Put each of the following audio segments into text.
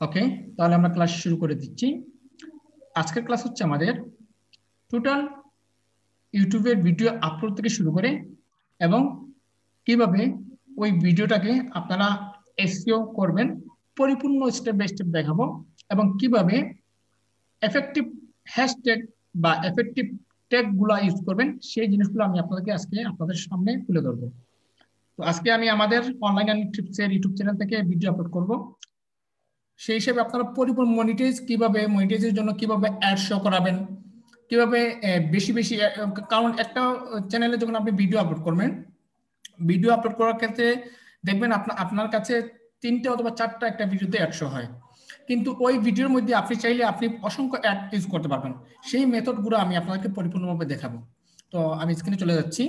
ওকে, তাহলে আমরা ক্লাস শুরু করে দিচ্ছি। আজকের ক্লাস হচ্ছে আমাদের টোটাল ইউটিউবের ভিডিও আপলোড থেকে শুরু করে এবং কিভাবে ওই ভিডিওটাকে আপনারা এসইও করবেন, পরিপূর্ণ স্টেপ বাই স্টেপ দেখাবো। এবং কিভাবে এফেক্টিভ হ্যাশট্যাগ বা এফেক্টিভ ট্যাগ গুলা ইউজ করবেন, সেই জিনিসগুলো আমি আপনাদেরকে আজকে আপনাদের সামনে তুলে ধরবো। তো আজকে আমি আমাদের অনলাইন আর্নিং টিপস এর ইউটিউব চ্যানেল থেকে ভিডিও আপলোড করব। সেই হিসেবে আপনারা পরিপূর্ণ মনিটাইজের জন্য কিভাবে অ্যাড শো করাবেন, কিভাবে বেশি বেশি কারণ একটা চ্যানেলে যখন আপনি ভিডিও আপলোড করবেন, ভিডিও আপলোড করার ক্ষেত্রে দেখবেন আপনার কাছে 3টে অথবা 4টা একটা ভিডিওতে 100 হয়, কিন্তু ওই ভিডিওর মধ্যে আপনি চাইলে আপনি অসংখ্য অ্যাড ইউজ করতে পারবেন। সেই মেথডগুলো আমি আপনাদেরকে পরিপূর্ণভাবে দেখাবো। তো আমি স্ক্রিনে চলে যাচ্ছি।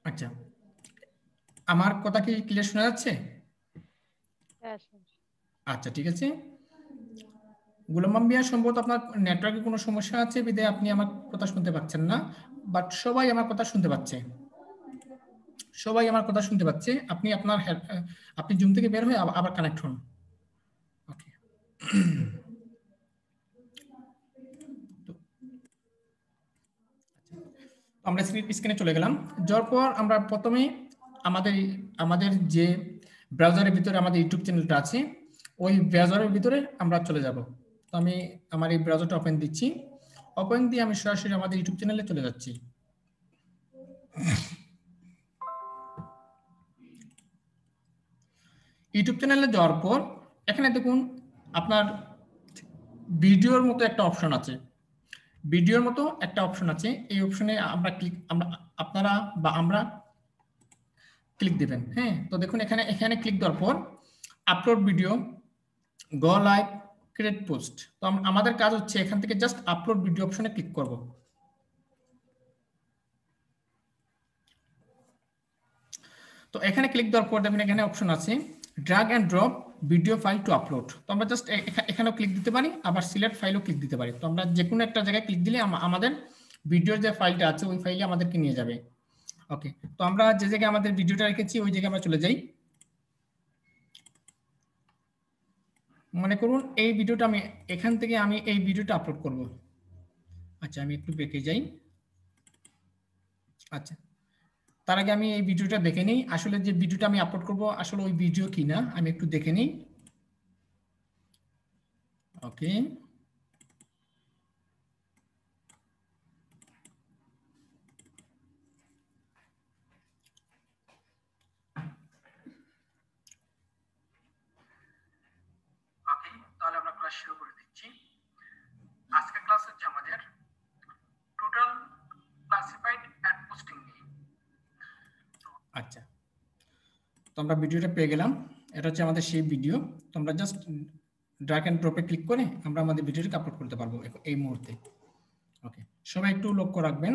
আচ্ছা, আমার কথা কি ক্লিয়ার শোনা যাচ্ছে? আচ্ছা, ঠিক আছে। গোলাম মাম্বিয়া, সম্ভবত আপনার নেটওয়ার্কে কোনো সমস্যা আছে বিধায় আপনি আমার কথা শুনতে পাচ্ছেন না, বাট সবাই আমার কথা শুনতে পাচ্ছে। সবাই আমার কথা শুনতে পাচ্ছে। আপনি জুম থেকে বের হয়ে আবার কানেক্ট হন। ওকে, আমরা স্ক্রিনে চলে গেলাম। যাওয়ার পর আমরা প্রথমে আমাদের আমাদের যে ব্রাউজারের ভিতরে আমাদের ইউটিউব চ্যানেলটা আছে, ওই ব্রাউজারের ভিতরে আমরা চলে যাব। তো আমি আমার এই ব্রাউজারটা ওপেন দিচ্ছি। ওপেন দিয়ে আমি সরাসরি আমাদের ইউটিউব চ্যানেলে চলে যাচ্ছি। ইউটিউব চ্যানেলে যাওয়ার পর এখানে দেখুন আপনার ভিডিওর মতো একটা অপশন আছে। ভিডিওর মতো একটা অপশন আছে, এই অপশনে আপনারা বা আমরা ক্লিক দিবেন। হ্যাঁ, তো দেখুন এখানে ক্লিক দেওয়ার পর আপলোড ভিডিও, গো লাইভ, ক্রিয়েট পোস্ট। তো আমাদের কাজ হচ্ছে এখান থেকে জাস্ট আপলোড ভিডিও অপশনে ক্লিক করব। তো এখানে ক্লিক দেওয়ার পর দেখুন এখানে অপশন আছে drag and drop video file to upload. তো আমরা জাস্ট এখানেও ক্লিক দিতে পারি, আবার সিলেক্ট ফাইলও ক্লিক দিতে পারি। তো আমরা যে কোনো একটা জায়গায় ক্লিক দিলে আমাদের ভিডিওর যে ফাইলটা আছে ওই ফাইলে আমাদেরকে নিয়ে যাবে। ওকে, তো আমরা যে জায়গায় আমাদের ভিডিওটা রেখেছি ওই জায়গায় আমরা চলে যাই। মনে করুন এই ভিডিওটা এখান থেকে আমি এই ভিডিওটা আপলোড করব। আচ্ছা, আমি একটু বেঁকে যাই। আচ্ছা, তার আগে আমি এই ভিডিওটা দেখে নিই, আসলে যে ভিডিওটা আমি আপলোড করব আসলে ওই ভিডিও কিনা আমি একটু দেখে নিই। ওকে, তাহলে আমরা ক্লাস শুরু করে দিচ্ছি। আজকের ক্লাস হচ্ছে আমাদের টোটাল ক্লাসিফাইড অ্যাড পোস্টিং নিয়ে। আচ্ছা, তো আমরা ভিডিওটা পেয়ে গেলাম। এটা হচ্ছে আমাদের সেই ভিডিও। তো আমরা জাস্ট ড্র্যাগ এন্ড ড্রপে ক্লিক করে আমরা আমাদের ভিডিওটাকে আপলোড করতে পারবো এই মুহূর্তে। ওকে, সবাই একটু লক্ষ্য রাখবেন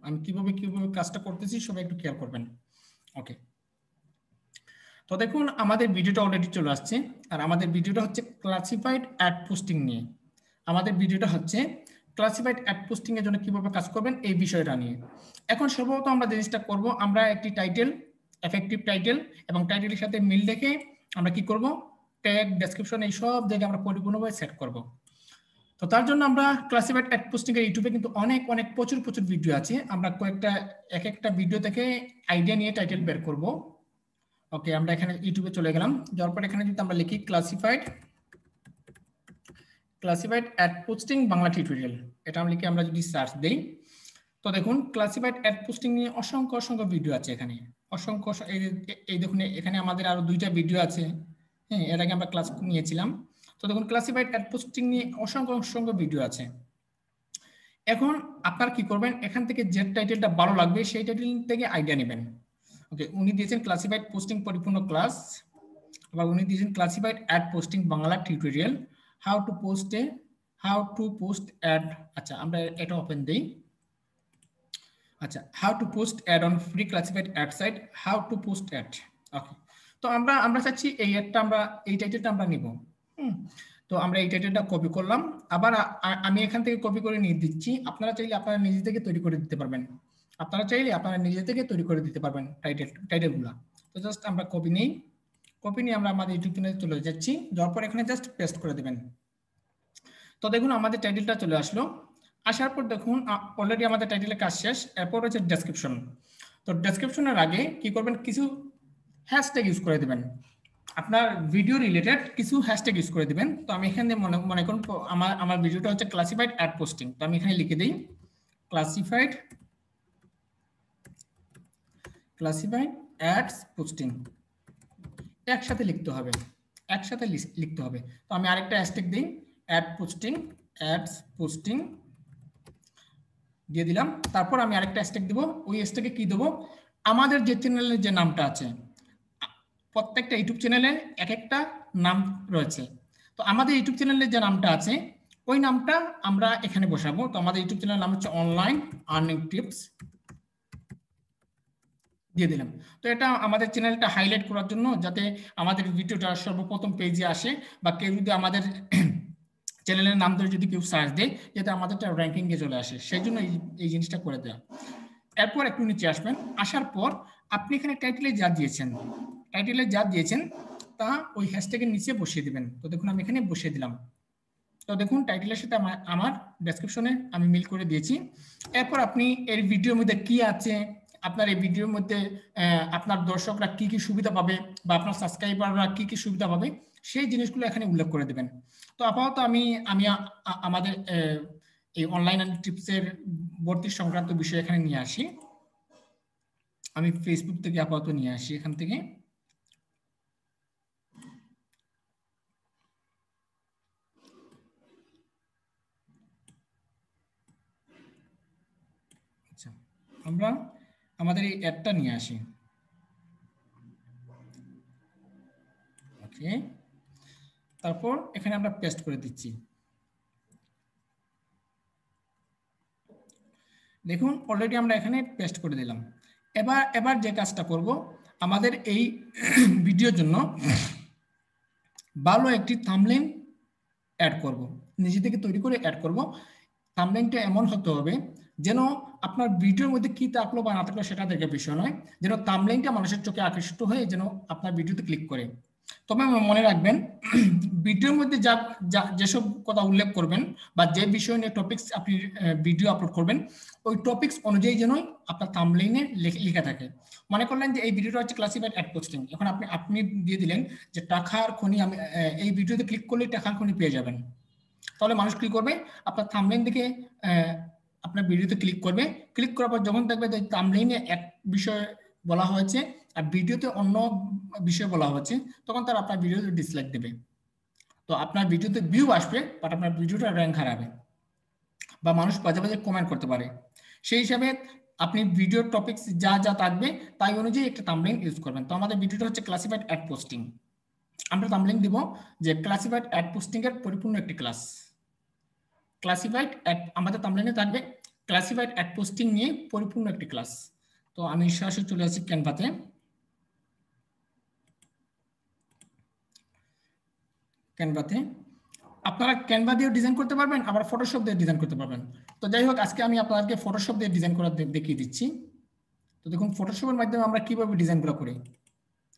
আমি কিভাবে কাজটা করতেছি, সবাই একটু খেয়াল করবেন। ওকে, তো দেখুন আমাদের ভিডিওটা অলরেডি চলে আসছে, আর আমাদের ভিডিওটা হচ্ছে ক্লাসিফাইড অ্যাড পোস্টিং নিয়ে। আমাদের ভিডিওটা হচ্ছে ক্লাসিফাইড অ্যাড পোস্টিং এর জন্য কিভাবে কাজ করবেন এই বিষয়টা নিয়ে। এখন সর্বপ্রথম আমরা জিনিসটা করব, আমরা একটি টাইটেল, এফেক্টিভ টাইটেল এবং টাইটেলের সাথে মিল রেখে আমরা কি করব, ট্যাগ, ডেসক্রিপশন এই সব জায়গায় আমরা পরিপূর্ণভাবে সেট করব। তো তার জন্য আমরা ক্লাসিফাইড অ্যাড পোস্টিং এর ইউটিউবে কিন্তু অনেক প্রচুর ভিডিও আছে। আমরা এক একটা ভিডিও থেকে আইডিয়া নিয়ে টাইটেল বের করব। ওকে, আমরা এখানে ইউটিউবে চলে গেলাম। যাওয়ার পর এখানে যদি আমরা লিখি classified ad posting Bangla tutorial, এটা আমরা লিখে আমরা যদি সার্চ দেই, তো দেখুন ক্লাসিফাইড অ্যাড পোস্টিং নিয়ে অসংখ্য ভিডিও আছে এখানে। এই দেখুন এখানে আমাদের আরো 2টা ভিডিও আছে। হ্যাঁ, এর আগে আমরা ক্লাস নিয়েছিলাম। তো দেখুন ক্লাসিফাইড অ্যাড পোস্টিং নিয়ে অসংখ্য ভিডিও আছে। এখন আপনারা কি করবেন, এখান থেকে যে টাইটেলটা ভালো লাগবে সেই টাইটেল থেকে আইডিয়া নেবেন। ওকে, উনি দিয়েছেন ক্লাসিফাইড পোস্টিং পরিপূর্ণ ক্লাস, আবার উনি দিয়েছেন classified ad posting Bangla tutorial, how to post ad. আচ্ছা, আমরা এটা ওপেন দেই। আচ্ছা, how to post ad on free classified ad site, how to post ad. Okay, তো আমরা চাচ্ছি এই অ্যাডটা এই টাইটেলটা আমরা নিব। তো আমরা এই টাইটেলটা কপি করলাম, আবার আমি এখান থেকে কপি করে নিয়ে দিচ্ছি। আপনারা চাইলে আপনারা নিজে থেকে তৈরি করে দিতে পারবেন। আপনারা চাইলে আপনারা নিজে থেকে তৈরি করে দিতে পারবেন টাইটেলগুলো। তো জাস্ট আমরা কপি নিই, কপি নিয়ে আমরা আমাদের ইউটিউব চ্যানেলে চলে যাচ্ছি, যাওয়ার পর এখানে জাস্ট পেস্ট করে দেবেন। তো দেখুন আমাদের টাইটেলটা চলে আসলো। আসার পর দেখুন অলরেডি আমাদের টাইটেলের কাজ শেষ। এরপর হচ্ছে ডেসক্রিপশন। তো ডেসক্রিপশনের আগে কি করবেন, কিছু হ্যাশট্যাগ ইউজ করে দেবেন। আপনার ভিডিও রিলেটেড কিছু হ্যাশট্যাগ ইউজ করে দিবেন। তো আমি এখানে মনে করুন আমার ভিডিওটা হচ্ছে ক্লাসিফাইড অ্যাড পোস্টিং। তো আমি এখানে লিখে দিই ক্লাসিফাইড অ্যাডস পোস্টিং, একসাথে লিখতে হবে, একসাথে লিখতে হবে। তো আমি আরেকটা হ্যাশট্যাগ দিই অ্যাডস পোস্টিং দিয়ে দিলাম। তারপর আমি আরেকটা হ্যাশট্যাগ দেবো। ওই হ্যাশট্যাগে কি দেবো, আমাদের যে চ্যানেলের যে নামটা আছে, প্রত্যেকটা ইউটিউব চ্যানেলে এক একটা নাম রয়েছে। তো আমাদের ইউটিউব চ্যানেলের যে নামটা আছে ওই নামটা আমরা এখানে বসাবো। তো আমাদের ইউটিউব চ্যানেলের নাম হচ্ছে অনলাইন আর্নিং টিপস দিয়ে দিলাম। তো এটা আমাদের চ্যানেলটা হাইলাইট করার জন্য, যাতে আমাদের ভিডিওটা সর্বপ্রথম পেজে আসে, বা কেউ যদি আমাদের চ্যানেলের নাম ধরে যদি কেউ সার্চ দেয়, যাতে আমাদেরটা র্যাঙ্কিংয়ে চলে আসে, সেই জন্য এই জিনিসটা করে দেওয়া। এরপর একটু নিচে আসবেন, আসার পর আপনি এখানে টাইটেলে যা দিয়েছেন তা ওই হ্যাশট্যাগের নিচে বসিয়ে দিবেন। তো দেখুন আমি এখানে বসিয়ে দিলাম। তো দেখুন টাইটেলের সাথে আমার ডেসক্রিপশনে আমি মিল করে দিয়েছি। এরপর আপনি এর ভিডিওর মধ্যে কি আছে, আপনার এই ভিডিওর মধ্যে আপনার দর্শকরা কি কি সুবিধা পাবে, বা আপনার সাবস্ক্রাইবাররা কি কি সুবিধা পাবে, সেই জিনিসগুলো এখানে উল্লেখ করে দেবেন। তো আপাতত আমি আমাদের এই অনলাইন টিপসের ভর্তি সংক্রান্ত বিষয় এখানে নিয়ে আসি। আমি ফেসবুক থেকে আপাতত নিয়ে আসি এখান থেকে। আচ্ছা, আমরা আমাদের এই অ্যাডটা নিয়ে আসি। ওকে, তারপর এখানে আমরা পেস্ট করে দিচ্ছি। দেখুন অলরেডি আমরা এখানে পেস্ট করে দিলাম। এবার যে কাজটা করব, আমাদের এই ভিডিওর জন্য ভালো একটি থাম্বনেইল অ্যাড করব, নিজে থেকে তৈরি করে অ্যাড করব। থাম্বনেইলটা এমন হতে হবে যেন আপনার ভিডিওর মধ্যে কি থাকলো বা না থাকলো সেটা দেখে বিষয় নয়, যেন থাম্বনেইলটা মানুষের চোখে আকর্ষিত হয়ে যেন আপনার ভিডিওতে ক্লিক করে। তবে মনে রাখবেন, ভিডিওর মধ্যে যেসব কথা উল্লেখ করবেন বা যে বিষয় নিয়ে টপিকস আপনি ভিডিও আপলোড করবেন, ওই টপিকস অনুযায়ী যেন আপনার থাম্বনেইলে লেখা থাকে। মনে করলেন যে এই ভিডিওটা হচ্ছে ক্লাসিফাইড অ্যাড পোস্টিং, এখন আপনি দিয়ে দিলেন যে টাকার খনি, আমি এই ভিডিওতে ক্লিক করলে টাকার খনি পেয়ে যাবেন। তাহলে মানুষ কি করবে, আপনার থাম্বনেইল দেখে আপনার ভিডিওতে ক্লিক করবে। ক্লিক করার পর যখন দেখবে যে থাম্বনেইলে এক বিষয় বলা হয়েছে আর ভিডিওতে অন্য বিষয় বলা হচ্ছে, তখন তারা আপনার ভিডিওতে ডিসলাইক দেবে। তো আপনার ভিডিওতে ভিউ আসবে, বাট আপনার ভিডিওটা র্যাঙ্ক হারাবে, বা মানুষ বাজে বাজে কমেন্ট করতে পারে। সেই হিসাবে আপনি ভিডিও টপিকস যা যা থাকবে তাই অনুযায়ী একটা থাম্বনেইল ইউজ করবেন। তো আমাদের ভিডিওটা হচ্ছে ক্লাসিফাইড অ্যাড পোস্টিং, আমরা থাম্বনেইল দিব যে ক্লাসিফাইড অ্যাড পোস্টিং এর পরিপূর্ণ একটি ক্লাস। ক্লাসিফাইড অ্যাড আমাদের থাম্বনেইলে থাকবে ক্লাসিফাইড অ্যাড পোস্টিং নিয়ে পরিপূর্ণ একটি ক্লাস। তো আমি সরাসরি চলে আসি ক্যানভাতে। আপনারা ক্যানভা দিয়ে ডিজাইন করতে পারবেন, আবার ফটোশপ দিয়ে ডিজাইন করতে পারবেন। তো যাই হোক, আজকে আমি আপনাদেরকে ফটোশপ দিয়ে ডিজাইন করা দেখিয়ে দিচ্ছি। তো দেখুন ফটোশপের মাধ্যমে আমরা কিভাবে ডিজাইনগুলো করি।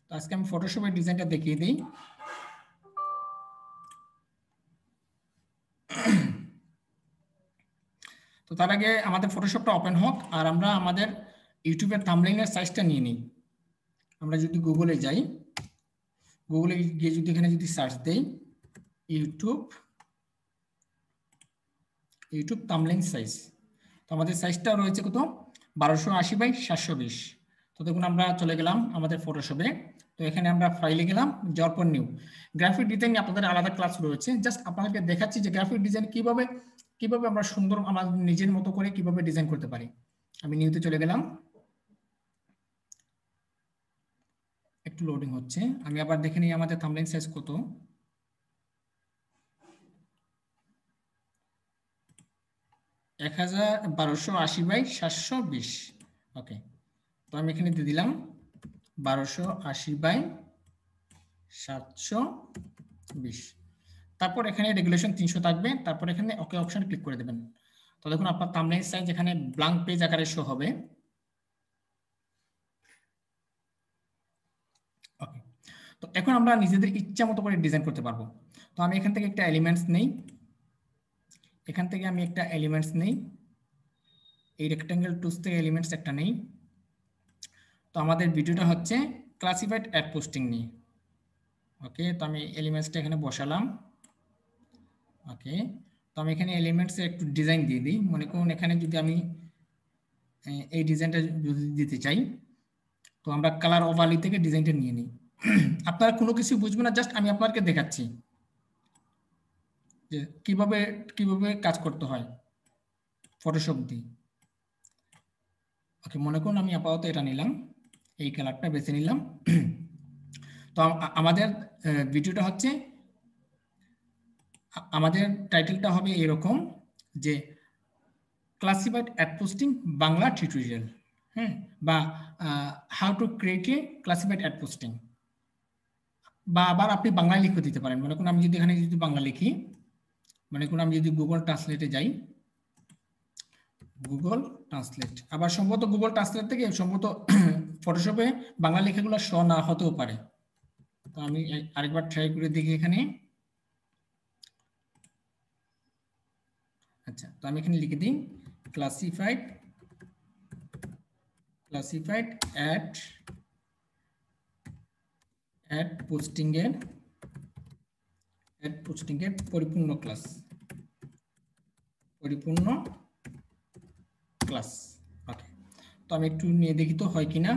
তো আজকে আমি ফটোশপের ডিজাইনটা দেখিয়ে দিই। তো তার আগে আমাদের ফটোশপটা ওপেন হোক, আর আমরা আমাদের ইউটিউবের থাম্বনেইলের সাইজটা নিয়ে নিই। আমরা যদি গুগলে যাই, গুগলে গিয়ে যদি এখানে যদি সার্চ দেই ইউটিউব থাম্বনেইল সাইজ, তো আমাদের সাইজটা রয়েছে কত, 1280x720। তো দেখুন আমরা চলে গেলাম আমাদের ফটোশপে। তো এখানে আমরা ফাইলে গেলাম, যাওয়ার পর নিউ গ্রাফিক ডিজাইন আপনাদের আলাদা ক্লাস রয়েছে। জাস্ট আপনাদেরকে দেখাচ্ছি যে গ্রাফিক ডিজাইন কিভাবে আমরা সুন্দর আমাদের নিজের মতো করে কিভাবে ডিজাইন করতে পারি। আমি নিউতে চলে গেলাম, একটু লোডিং হচ্ছে। আমি আবার দেখে নিই আমাদের থাম্বনেইল সাইজ কত। 1280x720। ওকে, তো আমি এখানে দিয়ে দিলাম 1280x720। তারপর এখানে রেগুলেশন 300 থাকবে, তারপর এখানে ওকে অপশন ক্লিক করে দেবেন। তো দেখুন আপনার থাম্বনেইল সাইজ এখানে ব্ল্যাঙ্ক পেজ আকারে শো হবে। তো এখন আমরা নিজেদের ইচ্ছা মতো করে ডিজাইন করতে পারবো। তো আমি এখান থেকে একটা এলিমেন্টস নেই, এখান থেকে আমি একটা এলিমেন্টস নেই, এই রেক্টাঙ্গেল টুলস থেকে এলিমেন্টস একটা নেই। তো আমাদের ভিডিওটা হচ্ছে ক্লাসিফাইড অ্যাড পোস্টিং নিয়ে। ওকে, তো আমি এলিমেন্টসটা এখানে বসালাম। ওকে, তো আমি এখানে এলিমেন্টসে একটু ডিজাইন দিয়ে দিই। মনে করুন এখানে যদি আমি এই ডিজাইনটা যদি দিতে চাই, তো আমরা কালার ওভারলি থেকে ডিজাইনটা নিয়ে নিই। আপনারা কোনো কিছু বুঝবেন না, জাস্ট আমি আপনাকে দেখাচ্ছি যে কিভাবে কিভাবে কাজ করতে হয় ফটোশপ দিয়ে। ওকে, মনে করুন আমি আপাতত এটা নিলাম, এই কালারটা বেছে নিলাম। তো আমাদের ভিডিওটা হচ্ছে, আমাদের টাইটেলটা হবে এরকম যে classified ad posting Bangla tutorial, হ্যাঁ, বা how to create a classified ad posting. বা আবার আপনি বাংলায় লিখে দিতে পারেন। মনে করুন আমি যদি এখানে যদি বাংলা লিখি, মনে করুন আমি যদি গুগল ট্রান্সলেটে যাই, গুগল ট্রান্সলেট, আবার সম্ভবত গুগল ট্রান্সলেট থেকে সম্ভবত ফটোশপে বাংলা লেখাগুলো শ না হতেও পারে। তো আমি আরেকবার ট্রাই করে দেখি এখানে। আচ্ছা, তো আমি এখানে লিখে দিই ক্লাসিফাইড অ্যাড পোস্টিং এর পরিপূর্ণ ক্লাস, ওকে। তো আমি একটু নিয়ে দেখি তো হয় কিনা,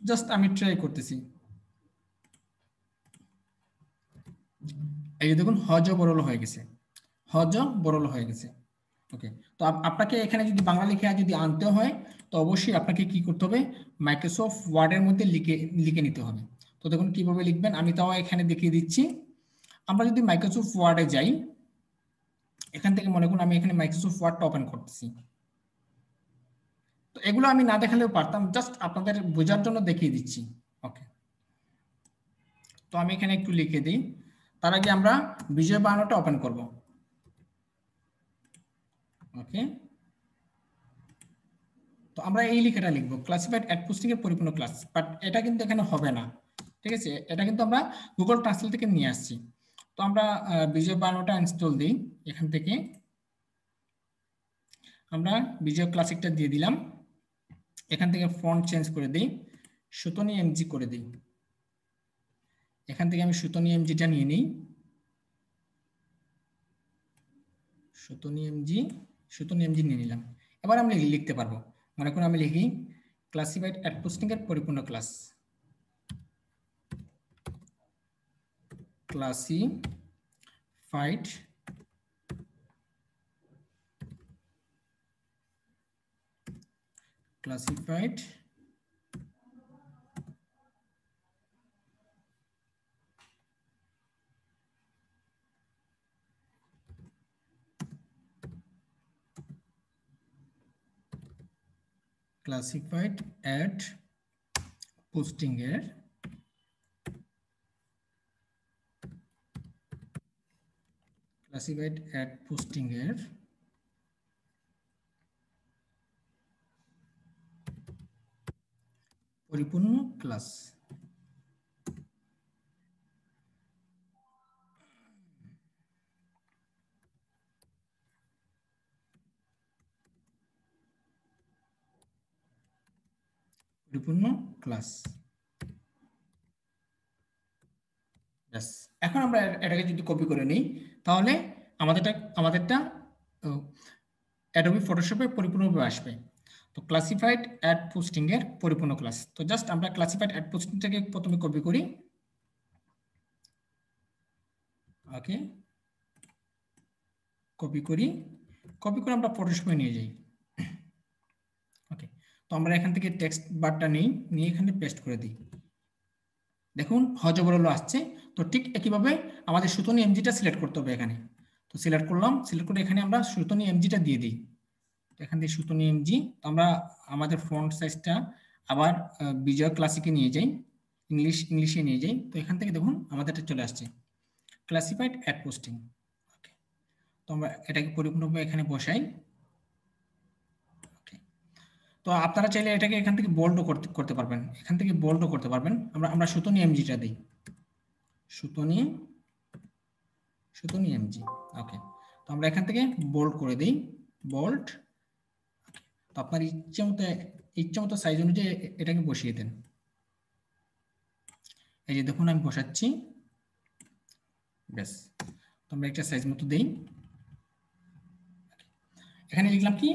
জাস্ট আমি ট্রাই করতেছি। এই দেখুন হজ বরল হয়ে গেছে, ওকে। তো আপনাকে এখানে যদি বাংলা লেখা যদি আনতে হয়, তো অবশ্যই আপনাকে কি করতে হবে, মাইক্রোসফট ওয়ার্ডের মধ্যে লিখে নিতে হবে। তো দেখুন কিভাবে লিখবেন, আমি তাও এখানে দেখিয়ে দিচ্ছি। আমরা যদি মাইক্রোসফট ওয়ার্ডে যাই, এখান থেকে মনে করুন আমি এখানে মাইক্রোসফট ওয়ার্ডটা ওপেন করতেছি। তো এগুলো আমি না দেখালেও পারতাম, জাস্ট আপনাদের বোঝার জন্য দেখিয়ে দিচ্ছি। ওকে, তো আমি এখানে একটু লিখে দিই। তার আগে আমরা বিজয় বানানোটা ওপেন করব। ওকে, তো আমরা এই লেখাটা লিখবো ক্লাসিফাইড অ্যাড পোস্টিং এর পরিপূর্ণ ক্লাস, বাট এটা কিন্তু এখানে হবে না, ঠিক আছে? এটা কিন্তু আমরা গুগল ট্রান্সলেট থেকে নিয়ে আসছি। তো আমরা বিজয় বানানোটা ইনস্টল দিই, এখান থেকে আমরা বিজয় ক্লাসিকটা দিয়ে দিলাম। এখান থেকে ফন্ট চেঞ্জ করে দিই, সুতনি এমজি করে দিই। এখান থেকে আমি সুতনি এমজিটা নিয়ে নিই, সুতনি এমজি নিয়ে নিলাম। এবার আমি লিখতে পারবো। মনে করুন আমি লিখি ক্লাসিফাইড অ্যাড পোস্টিং এর পরিপূর্ণ ক্লাস, ক্লাসিফাইড অ্যাড পোস্টিং এর পরিপূর্ণ ক্লাস। পরিপূর্ণ ক্লাস, ব্যাস। এখন আমরা এটাকে যদি কপি করে নিই, তাহলে আমাদেরটা অ্যাডোবি ফটোশপে পরিপূর্ণভাবে আসবে। তো ক্লাসিফাইড অ্যাড পোস্টিং এর পরিপূর্ণ ক্লাস। তো জাস্ট আমরা ক্লাসিফাইড অ্যাড পোস্টিংটাকে প্রথমে কপি করি। ওকে, কপি করে আমরা ফটোশপে নিয়ে যাই। ওকে, তো আমরা এখান থেকে টেক্সট বারটা নিয়ে এখানে পেস্ট করে দিই। দেখুন হজবরল আসছে। তো ঠিক একইভাবে আমাদের সুতনি এমজিটা সিলেক্ট করতে হবে এখানে। তো সিলেক্ট করলাম, সিলেক্ট করে এখানে আমরা সুতনি এমজিটা দিয়ে দিই। এখান থেকে সুতনি এমজি, তো আমরা আমাদের ফন্ট সাইজটা আবার বিজয় ক্লাসিকে নিয়ে যাই, ইংলিশে নিয়ে যাই। তো এখান থেকে দেখুন আমাদেরটা চলে আসছে ক্লাসিফাইড অ্যাড পোস্টিং। ওকে, তো আমরা এটাকে পরিপূর্ণভাবে এখানে বসাই। ওকে, তো তো আপনারা চাইলে এটাকে এখান থেকে বোল্ডও করতে পারবেন, এখান থেকে বোল্ডও করতে পারবেন। আমরা সুতনি এমজিটা দিই, সুতনি এমজি। ওকে, তো আমরা এখান থেকে বোল্ড করে দিই, বোল্ড। তো আপনার ইচ্ছে মতো সাইজ অনুযায়ী এটাকে বসিয়ে দেন। এই যে দেখুন আমি বসাচ্ছি, ব্যাস। তো আমরা একটা সাইজ মতো দিই। এখানে লিখলাম কি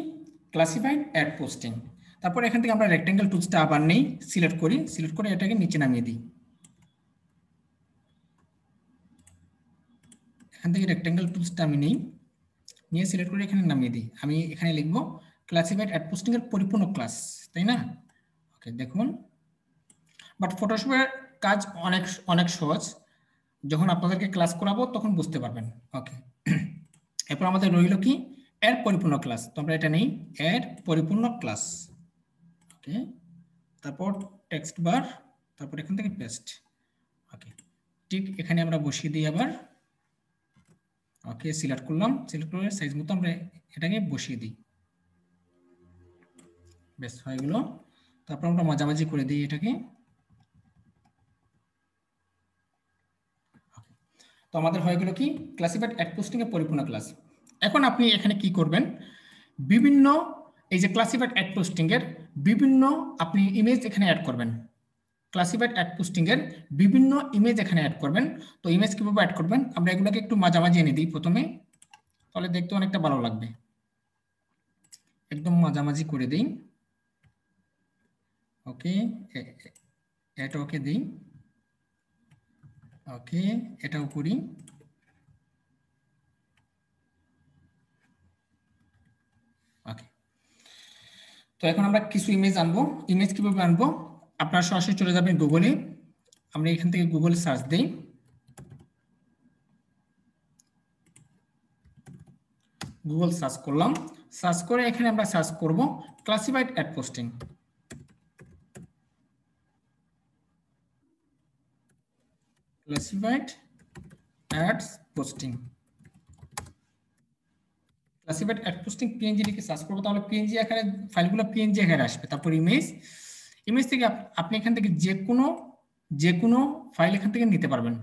ক্লাসিফাইড অ্যাড পোস্টিং। তারপর এখান থেকে আমরা রেক্টেঙ্গেল টুলসটা আবার নেই, সিলেক্ট করে এটাকে নিচে নামিয়ে দিই। এখান থেকে রেক্টেঙ্গেল টুলসটা আমি নিই, নিয়ে সিলেক্ট করে এখানে নামিয়ে দিই। আমি এখানে লিখবো ক্লাসিফাইড অ্যাড পোস্টিং এর পরিপূর্ণ ক্লাস, তাই না? ওকে, দেখুন। বাট ফটোশপের কাজ অনেক সহজ, যখন আপনাদেরকে ক্লাস করাবো তখন বুঝতে পারবেন। ওকে, এরপর আমাদের রইল কি এর পরিপূর্ণ ক্লাস। তো আমরা এটা নেই, এর পরিপূর্ণ ক্লাস। ওকে, তারপর টেক্সট বার, তারপর এখান থেকে পেস্ট। ওকে, ঠিক এখানে আমরা বসিয়ে দিই আবার। ওকে, সিলেক্ট করলাম, সিলেক্ট করে সাইজ মতো আমরা এটাকে বসিয়ে দিই, বেশ হয়ে গেল। তারপর আমরা মাঝামাঝি করে দিই এটাকে। তো আমাদের হয়ে গেল কি ক্লাসিফাইড অ্যাড পোস্টিং এর পরিপূর্ণ ক্লাস। এখন আপনি এখানে কি করবেন, বিভিন্ন এই যে ক্লাসিফাইড অ্যাড পোস্টিং এর বিভিন্ন আপনি ইমেজ এখানে অ্যাড করবেন। ক্লাসিফাইড অ্যাড পোস্টিং এর বিভিন্ন ইমেজ এখানে অ্যাড করবেন। তো ইমেজ কিভাবে অ্যাড করবেন, আমরা এগুলোকে একটু মাঝামাঝি এনে দিই প্রথমে, তাহলে দেখতে অনেকটা ভালো লাগবে। একদম মাঝামাঝি করে দিই। ওকে, এটা ওকে দিই। ওকে, এটাও করি। ওকে, তো এখন আমরা কিছু ইমেজ আনবো। ইমেজ কিভাবে আনবো, আপনারা সরাসরি চলে যাবেন গুগলে। আমরা এখান থেকে গুগল সার্চ দিই, গুগল সার্চ করলাম। সার্চ করে এখানে আমরা সার্চ করব classified ad posting. Classified ads posting, classified ad posting PNG লিখে সার্চ করবো, তাহলে পিএনজি আকারে ফাইলগুলো পিএনজি আকারে আসবে। তারপর ইমেজ থেকে আপনি এখান থেকে যে কোনো ফাইল এখান থেকে নিতে পারবেন,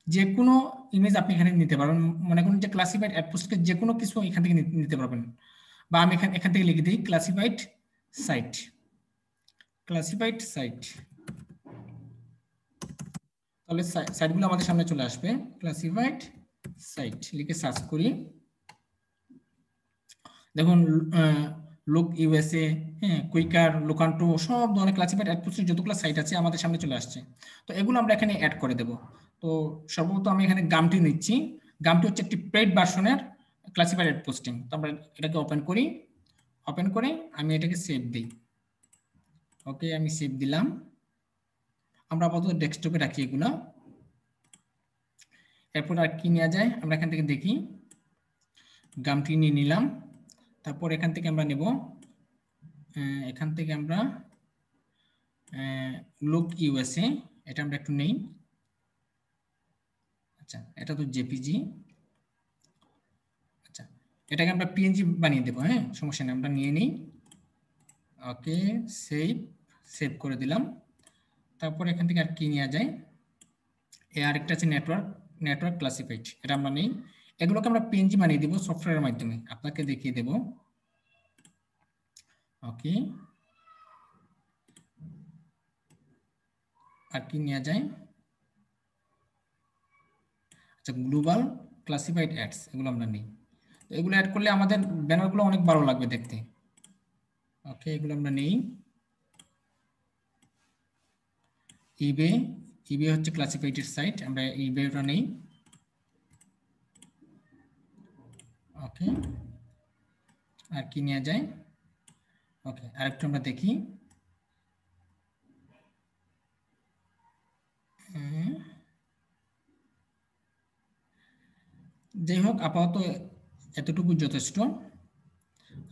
যে কোনো ইমেজ আপনি এখানে নিতে পারবেন। মনে করুন যে ক্লাসিফাইড অ্যাড পোস্টের যে কোনো কিছু এখান থেকে নিতে পারবেন। বা আমি এখান থেকে লিখে দিই ক্লাসিফাইড সাইট, ক্লাসিফাইড সাইট। তাহলে সাইটগুলো আমাদের সামনে চলে আসবে। ক্লাসিফাইড সাইট লিখে সার্চ করি, দেখুন লুক ইউএসএ, হ্যাঁ, কুইকার, লুকান্টো, সব ধরনের ক্লাসিফাইড অ্যাড পোস্টের যতগুলো সাইট আছে আমাদের সামনে চলে আসছে। তো এগুলো আমরা এখানে অ্যাড করে দেব। তো সর্বপ্রথম আমি এখানে গামটি নিচ্ছি। গামটি হচ্ছে একটি পেইড ভার্সনের ক্লাসিফাইড অ্যাড পোস্টিং। তো আমরা এটাকে ওপেন করি, ওপেন করে আমি এটাকে সেভ দিই। ওকে, আমি সেভ দিলাম। আমরা আপাতত ডেস্কটপে রাখি এগুলো। এরপর আর কি নেওয়া যায়, আমরা এখান থেকে দেখি। গামটি নিয়ে নিলাম। তারপর এখান থেকে আমরা নেব, এখান থেকে আমরা লুক ইউএসএ, এটা আমরা একটু নেই। আচ্ছা, এটা তো জেপিজি। আচ্ছা, এটাকে আমরা পিএনজি বানিয়ে দেবো, হ্যাঁ, সমস্যা নেই, আমরা নিয়ে নিই। ওকে, সেভ করে দিলাম। তারপর এখান থেকে আর কি নেওয়া যায়, আরেকটা আছে নেটওয়ার্ক ক্লাসিফাইড, এটা আমরা নেই। এগুলোকে আমরা পিএনজি বানিয়ে দেবো সফটওয়্যারের মাধ্যমে, আপনাকে দেখিয়ে দেব। ওকে, আর কি নেওয়া যায়, আচ্ছা, গ্লোবাল ক্লাসিফাইড অ্যাডস, এগুলো আমরা নেই। তো এগুলো অ্যাড করলে আমাদের ব্যানারগুলো অনেক ভালো লাগবে দেখতে। ওকে, এগুলো আমরা নেই। ইবে হচ্ছে ক্লাসিফাইডের সাইট, আমরা ইবেটা নেই। ওকে, আর কি নেওয়া যায়, ওকে, আরেকটু আমরা দেখি। যাই হোক, আপাতত এতটুকু যথেষ্ট,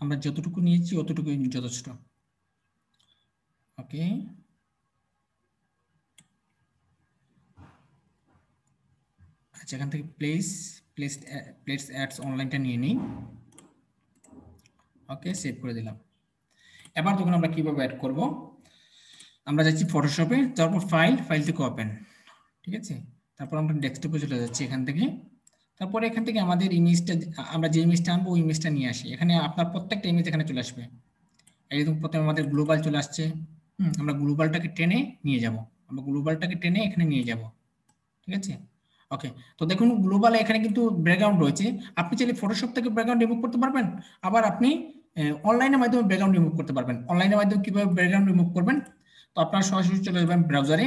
আমরা যতটুকু নিয়েছি অতটুকুই যথেষ্ট। ওকে, আচ্ছা, এখান থেকে প্লেস অ্যাডস অনলাইনটা নিয়ে নিই। ওকে, সেভ করে দিলাম। এবার দেখুন আমরা কিভাবে অ্যাড করব। আমরা যাচ্ছি ফটোশপে, তারপর ফাইল থেকে ওপেন, ঠিক আছে। তারপর আমরা ডেস্কটপে চলে যাচ্ছি এখান থেকে। তারপরে এখান থেকে আমাদের ইমেজটা, আমরা যে ইমেজটা আনবো ওই ইমেজটা নিয়ে আসি। এখানে আপনার প্রত্যেকটা ইমেজ এখানে চলে আসবে। একদম প্রথমে আমাদের গ্লোবাল চলে আসছে। আমরা গ্লোবালটাকে টেনে নিয়ে যাব, এখানে নিয়ে যাব, ঠিক আছে। ওকে, তো দেখুন গ্লোবালে এখানে কিন্তু ব্যাকগ্রাউন্ড রয়েছে। আপনি চাইলে ফটোশপ থেকে ব্যাকগ্রাউন্ড রিমুভ করতে পারবেন, আবার আপনি অনলাইনের মাধ্যমে ব্যাকগ্রাউন্ড রিমুভ করতে পারবেন। অনলাইনের মাধ্যমে কিভাবে ব্যাকগ্রাউন্ড রিমুভ করবেন, তো আপনারা সরাসরি চলে যাবেন ব্রাউজারে,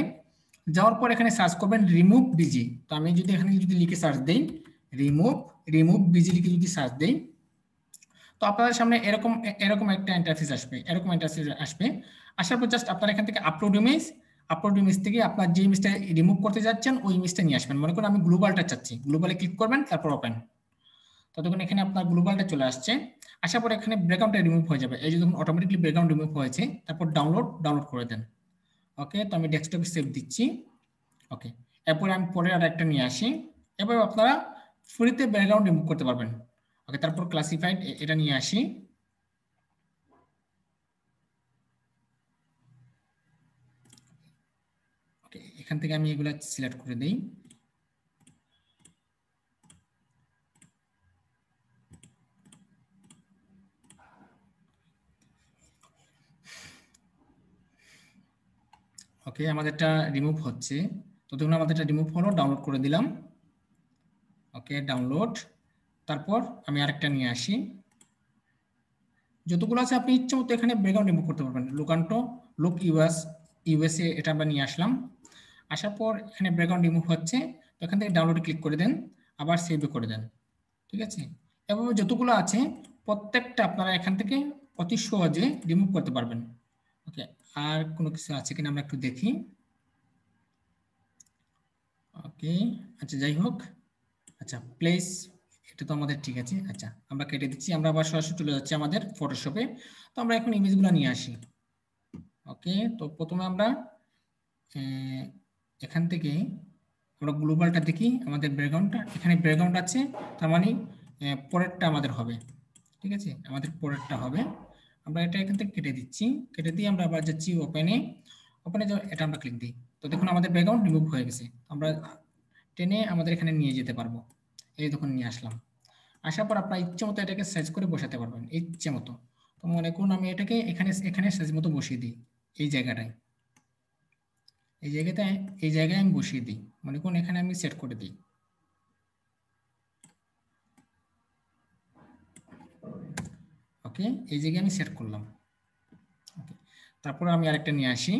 যাওয়ার পর এখানে সার্চ করবেন রিমুভ বিজি। তো আমি যদি এখানে যদি লিখে সার্চ দেই রিমুভ বিজি লিখে যদি সার্চ দেই, তো আপনাদের সামনে এরকম এরকম একটা ইন্টারফেস আসবে। আসার পর জাস্ট আপনারা এখান থেকে আপলোড ইমেজ থেকে আপনার যে ইমেজটা রিমুভ করতে যাচ্ছেন ওই ইমেজটা নিয়ে আসবেন। মনে করুন আমি গ্লোবালটা চাচ্ছি, গ্লোবালে ক্লিক করবেন, তারপর ওপেন। ততক্ষণ এখানে আপনার গ্লোবালটা চলে আসছে। আসার পর এখানে ব্যাকগ্রাউন্ডটা রিমুভ হয়ে যাবে। এই যে দেখুন অটোমেটিকলি ব্যাকগ্রাউন্ড রিমুভ হয়েছে। তারপর ডাউনলোড করে দেন। ওকে, তো আমি ডেস্কটপে সেভ দিচ্ছি। ওকে, এরপরে আমি পরে আর একটা নিয়ে আসি। এভাবে আপনারা ফ্রিতে ব্যাকগ্রাউন্ড রিমুভ করতে পারবেন। ওকে, তারপর ক্লাসিফাইড এটা নিয়ে আসি। ওকে, এখান থেকে আমি এগুলা সিলেক্ট করে দেই। ওকে, আমাদেরটা রিমুভ হচ্ছে। তো দেখুন আমাদেরটা রিমুভ হলো, ডাউনলোড করে দিলাম। ওকে, ডাউনলোড। তারপর আমি আরেকটা নিয়ে আসি। যতগুলো আছে আপনি ইচ্ছে মতো এখানে ব্যাকগ্রাউন্ড রিমুভ করতে পারবেন। লুক ইউএসএ এটা আমরা নিয়ে আসলাম। আসার পর এখানে ব্যাকগ্রাউন্ড রিমুভ হচ্ছে, তো এখান থেকে ডাউনলোডে ক্লিক করে দেন, আবার সেভ করে দেন, ঠিক আছে। এভাবে যতগুলো আছে প্রত্যেকটা আপনারা এখান থেকে অতি সহজে রিমুভ করতে পারবেন। ওকে, আর কোনো কিছু আছে কিনা আমরা একটু দেখি। ওকে, আচ্ছা যাই হোক, আচ্ছা প্লেস এটা তো আমাদের ঠিক আছে। আচ্ছা আমরা কেটে দিচ্ছি, আমরা আবার সরাসরি চলে যাচ্ছি আমাদের ফটোশপে। তো আমরা এখন ইমেজগুলো নিয়ে আসি। ওকে, তো প্রথমে আমরা এখান থেকে আমরা গ্লোবালটা দেখি। আমাদের ব্যাকগ্রাউন্ডটা এখানে ব্যাকগ্রাউন্ড আছে, তার মানে পরেরটা আমাদের হবে, ঠিক আছে, আমাদের পরেরটা হবে। আমরা এটা এখান থেকে কেটে দিচ্ছি, কেটে দিয়ে আমরা আবার যাচ্ছি ওপেনে এটা আমরা ক্লিক দিই। তো দেখুন আমাদের ব্যাকগ্রাউন্ড রিমুভ হয়ে গেছে। আমরা টেনে আমাদের এখানে নিয়ে যেতে পারবো। এই দেখুন নিয়ে আসলাম। আসার পর আপনার ইচ্ছে মতো এটাকে সাইজ করে বসাতে পারবেন ইচ্ছে মতো। তো মনে করুন আমি এটাকে এখানে সাইজ মতো বসিয়ে দিই। এই জায়গাটায় এই জায়গায় আমি বসিয়ে দিই। মনে করুন এখানে আমি সেট করে দিই। ওকে, এই জায়গায় আমি সেট করলাম। ওকে, তারপর আমি আরেকটা নিয়ে আসি।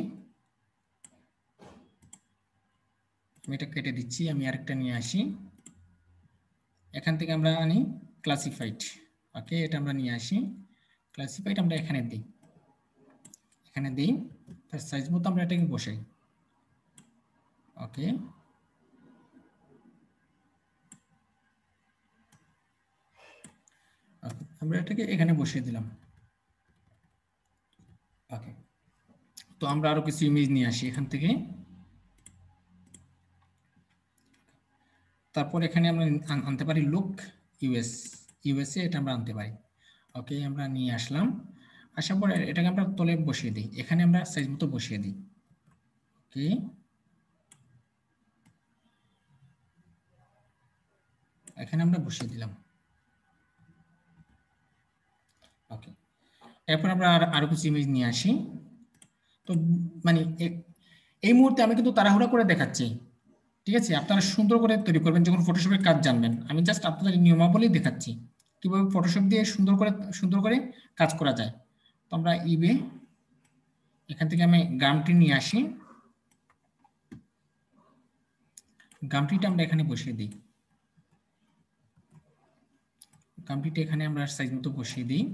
আমি এটা কেটে দিচ্ছি, আমি আরেকটা নিয়ে আসি। এখান থেকে আমরা আনি ক্লাসিফাইড। ওকে, এটা আমরা নিয়ে আসি। ক্লাসিফাইড আমরা এখানে দিই, তার সাইজ মতো আমরা এটাকে বসাই। ওকে, আমরা এটাকে এখানে বসিয়ে দিলাম। ওকে, তো আমরা আরো কিছু ইমেজ নিয়ে আসি এখান থেকে। তারপর এখানে আমরা আনতে পারি লুক ইউএসএ, এটা আমরা আনতে পারি। ওকে, আমরা নিয়ে আসলাম। আসার পরে এটাকে আমরা তলে বসিয়ে দিই, এখানে আমরা সাইজ মতো বসিয়ে দিই। ওকে, এখানে আমরা বসিয়ে দিলাম। ওকে, এরপর আমরা আরো কিছু ইমেজ নিয়ে আসি। তো মানে এই মুহূর্তে আমি কিন্তু তাড়াহুড়া করে দেখাচ্ছি, ঠিক আছে। আপনারা সুন্দর করে তৈরি করবেন যখন ফটোশপের কাজ জানবেন। আমি জাস্ট আপনাদের নিয়মাবলী দেখাচ্ছি কিভাবে ফটোশপ দিয়ে সুন্দর করে কাজ করা যায়। তো আমরা এখান থেকে আমি গামটি নিয়ে আসি। গামটিটা আমরা এখানে বসিয়ে দিই। গামটিটা এখানে আমরা সাইজ মতো বসিয়ে দিই।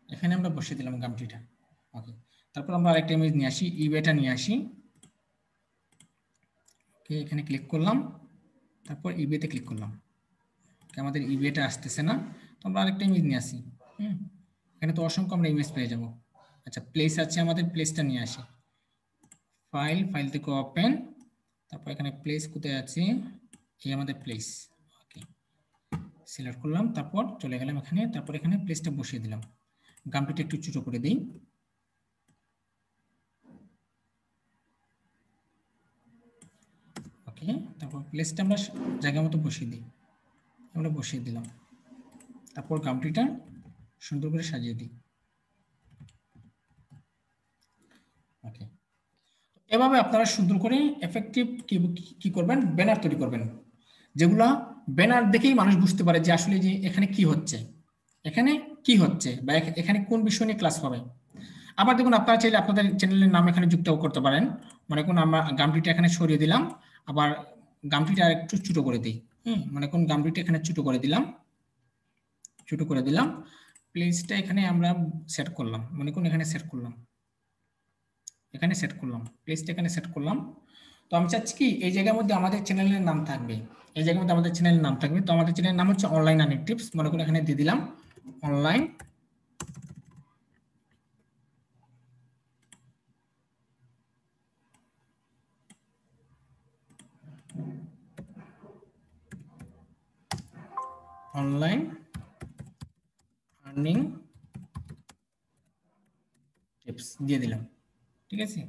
এখানে আমরা বসিয়ে দিলাম গামটিটা। ওকে, তারপর আমরা আরেকটা ইমেজ নিয়ে আসি, ইবেটা নিয়ে আসি। ওকে, এখানে ক্লিক করলাম, তারপর ইবেতে ক্লিক করলাম। আমাদের ইবেটা আসতেছে না, তো আমরা আরেকটা ইমেজ নিয়ে আসি। এখানে তো অসংখ্য আমরা ইমেজ পেয়ে যাব। আচ্ছা প্লেস আছে, আমাদের প্লেসটা নিয়ে আসি। ফাইল থেকে ওপেন, তারপর এখানে প্লেস কোথায় আছে, এই আমাদের প্লেস। ওকে, সিলেক্ট করলাম, তারপর চলে গেলাম এখানে, তারপর এখানে প্লেসটা বসিয়ে দিলাম। গামটিটা একটু ছোট করে দিই। ওকে, তারপর প্লেসটা আমরা জায়গা মতো বসিয়ে দিই, আমরা বসিয়ে দিলাম। তারপর গামটিটা সুন্দর করে সাজিয়ে দিই। ওকে, এভাবে আপনারা সুন্দর করে এফেক্টিভ কি করবেন, ব্যানার তৈরি করবেন, যেগুলা ব্যানার দেখেই মানুষ বুঝতে পারে যে আসলে যে এখানে কি হচ্ছে, এখানে কি হচ্ছে, বা এখানে কোন বিষয় নিয়ে ক্লাস হবে। আবার দেখুন, আপনারা চাইলে আপনাদের চ্যানেলের নাম এখানে যুক্ত করতে পারেন। মনে করুন আমরা গামটিটা এখানে সরিয়ে দিলাম, আবার গামটিটা একটু ছোট করে দিই। মনে করুন গামটিটা এখানে ছোট করে দিলাম, প্লেসটা এখানে আমরা সেট করলাম, মনে করুন এখানে সেট করলাম, প্লেসটা এখানে সেট করলাম। তো আমি চাচ্ছি কি এই জায়গার মধ্যে আমাদের চ্যানেলের নাম থাকবে, তো আমাদের চ্যানেলের নাম হচ্ছে অনলাইন আর্নিং টিপস। মনে করুন এখানে দিয়ে দিলাম অনলাইন আর্নিং টিপস দিয়ে দিলাম। ঠিক আছে,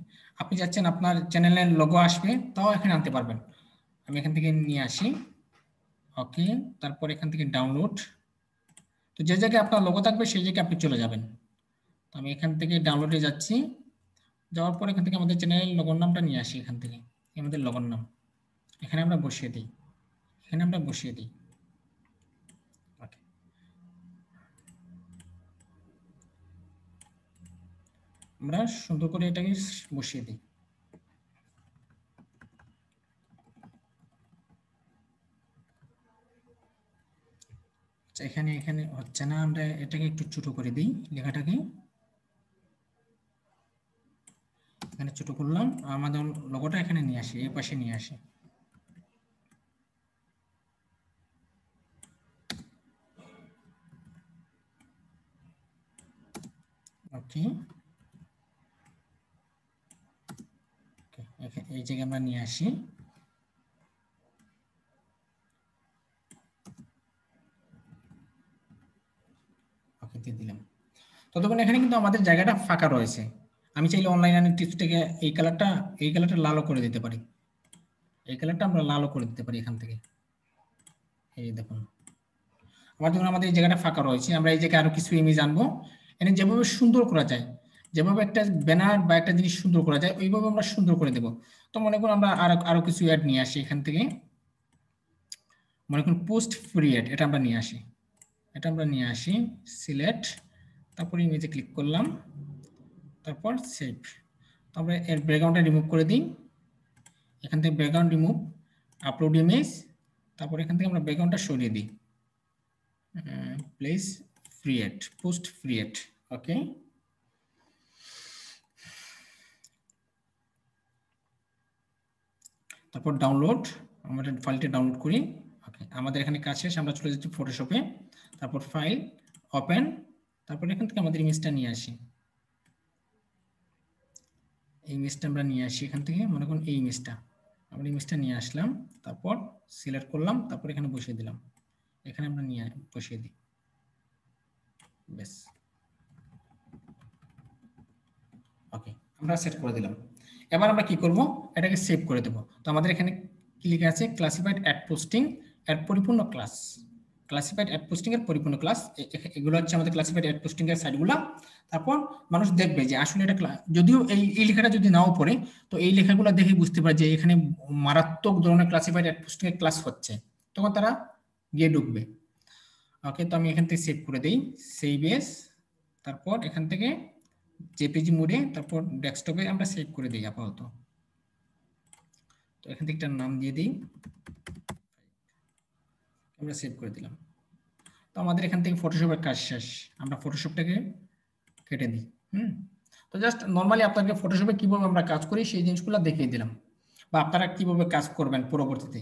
আপনি চাচ্ছেন আপনার চ্যানেলের লোগো আসবে, তাও এখানে আনতে পারবেন। আমি এখান থেকে নিয়ে আসি। ওকে, তারপর এখান থেকে ডাউনলোড, তো যে জায়গায় আপনার লোগো থাকবে সেই জায়গায় আপনি চলে যাবেন। তো আমি এখান থেকে ডাউনলোডে যাচ্ছি, যাওয়ার পর এখান থেকে আমাদের চ্যানেলের লোগোর নামটা নিয়ে আসি, এখান থেকে আমাদের লোগোর নাম এখানে আমরা বসিয়ে দিই, ওকে, আমরা সুন্দর করে এটাকে বসিয়ে দিই। আচ্ছা, এখানে হচ্ছে না, আমরা এটাকে একটু ছোট করে দিই, লেখাটাকে এখানে ছোট করলাম, আমাদের লোগোটা এখানে নিয়ে আসি, এই পাশে নিয়ে আসি। ওকে, এই জায়গায় আমরা নিয়ে আসি। ওকে, দিয়ে দিলাম। ততক্ষণ এখানে কিন্তু আমাদের জায়গাটা ফাঁকা রয়েছে। আমি চাইলে অনলাইন আর্নিং টিপস থেকে এই কালারটা লালও করে দিতে পারি, আমরা লালও করে দিতে পারি এখান থেকে। এই দেখুন, আবার যখন আমাদের এই জায়গাটা ফাঁকা রয়েছে, আমরা এই জায়গায় আরো কিছু ইমেজ আনবো। এখানে যেভাবে সুন্দর করা যায়, যেভাবে একটা ব্যানার বা একটা জিনিস সুন্দর করা যায়, ওইভাবে আমরা সুন্দর করে দেব। তো মনে করুন আমরা আরো কিছু অ্যাড নিয়ে আসি এখান থেকে। মনে করুন পোস্ট ফ্রি অ্যাড, এটা আমরা নিয়ে আসি, সিলেক্ট, তারপর ইমেজে ক্লিক করলাম, তারপর সেভ। তো আমরা এর ব্যাকগ্রাউন্ডটা রিমুভ করে দিই, এখান থেকে ব্যাকগ্রাউন্ড রিমুভ, আপলোড ইমেজ, তারপর এখান থেকে আমরা ব্যাকগ্রাউন্ডটা সরিয়ে দিই, place free ad, post free ad. Okay, তারপর ডাউনলোড, আমরা ফাইলটা ডাউনলোড করি। ওকে, আমাদের এখানে কাজ শেষ, আমরা চলে যাচ্ছি ফটোশপে, তারপর ফাইল ওপেন, তারপর এখান থেকে আমাদের ইমেজটা নিয়ে আসি, এই ইমেজটা আমরা নিয়ে আসি এখান থেকে। মনে করুন এই ইমেজটা, আমরা ইমেজটা নিয়ে আসলাম, তারপর সিলেক্ট করলাম, তারপর এখানে বসিয়ে দিলাম, এখানে আমরা নিয়ে বসিয়ে দিই, বেশ। ওকে, আমরা সেট করে দিলাম। এবার আমরা কি করব, এটাকে সেভ করে দেব। তো আমাদের এখানে কি লেখা আছে, ক্লাসিফাইড অ্যাড পোস্টিং এর পরিপূর্ণ ক্লাস, এগুলো হচ্ছে আমাদের ক্লাসিফাইড অ্যাড পোস্টিং এর সাইটগুলো। তারপর মানুষ দেখবে যে আসলে এটা, যদিও এই লেখাটা যদি নাও পড়ে, তো এই লেখাগুলো দেখে বুঝতে পারে যে এখানে মারাত্মক ধরনের ক্লাসিফাইড অ্যাড পোস্টিং এর ক্লাস হচ্ছে, তখন তারা গিয়ে ঢুকবে। ওকে, তো আমি এখান থেকে সেভ করে দিই, সেভ এস, তারপর এখান থেকে জেপিজি মোডে, তারপর ডেস্কটপে আমরা সেভ করে দিই আপাতত। তো এখান থেকে একটা নাম দিয়ে দিই, আমরা সেভ করে দিলাম। তো আমাদের এখান থেকে ফটোশপের কাজ শেষ, আমরা ফটোশপটাকে কেটে দিই। তো জাস্ট নর্মালি আপনাদের ফটোশপে কিভাবে আমরা কাজ করি সেই জিনিসগুলো দেখিয়ে দিলাম, বা আপনারা কিভাবে কাজ করবেন পরবর্তীতে।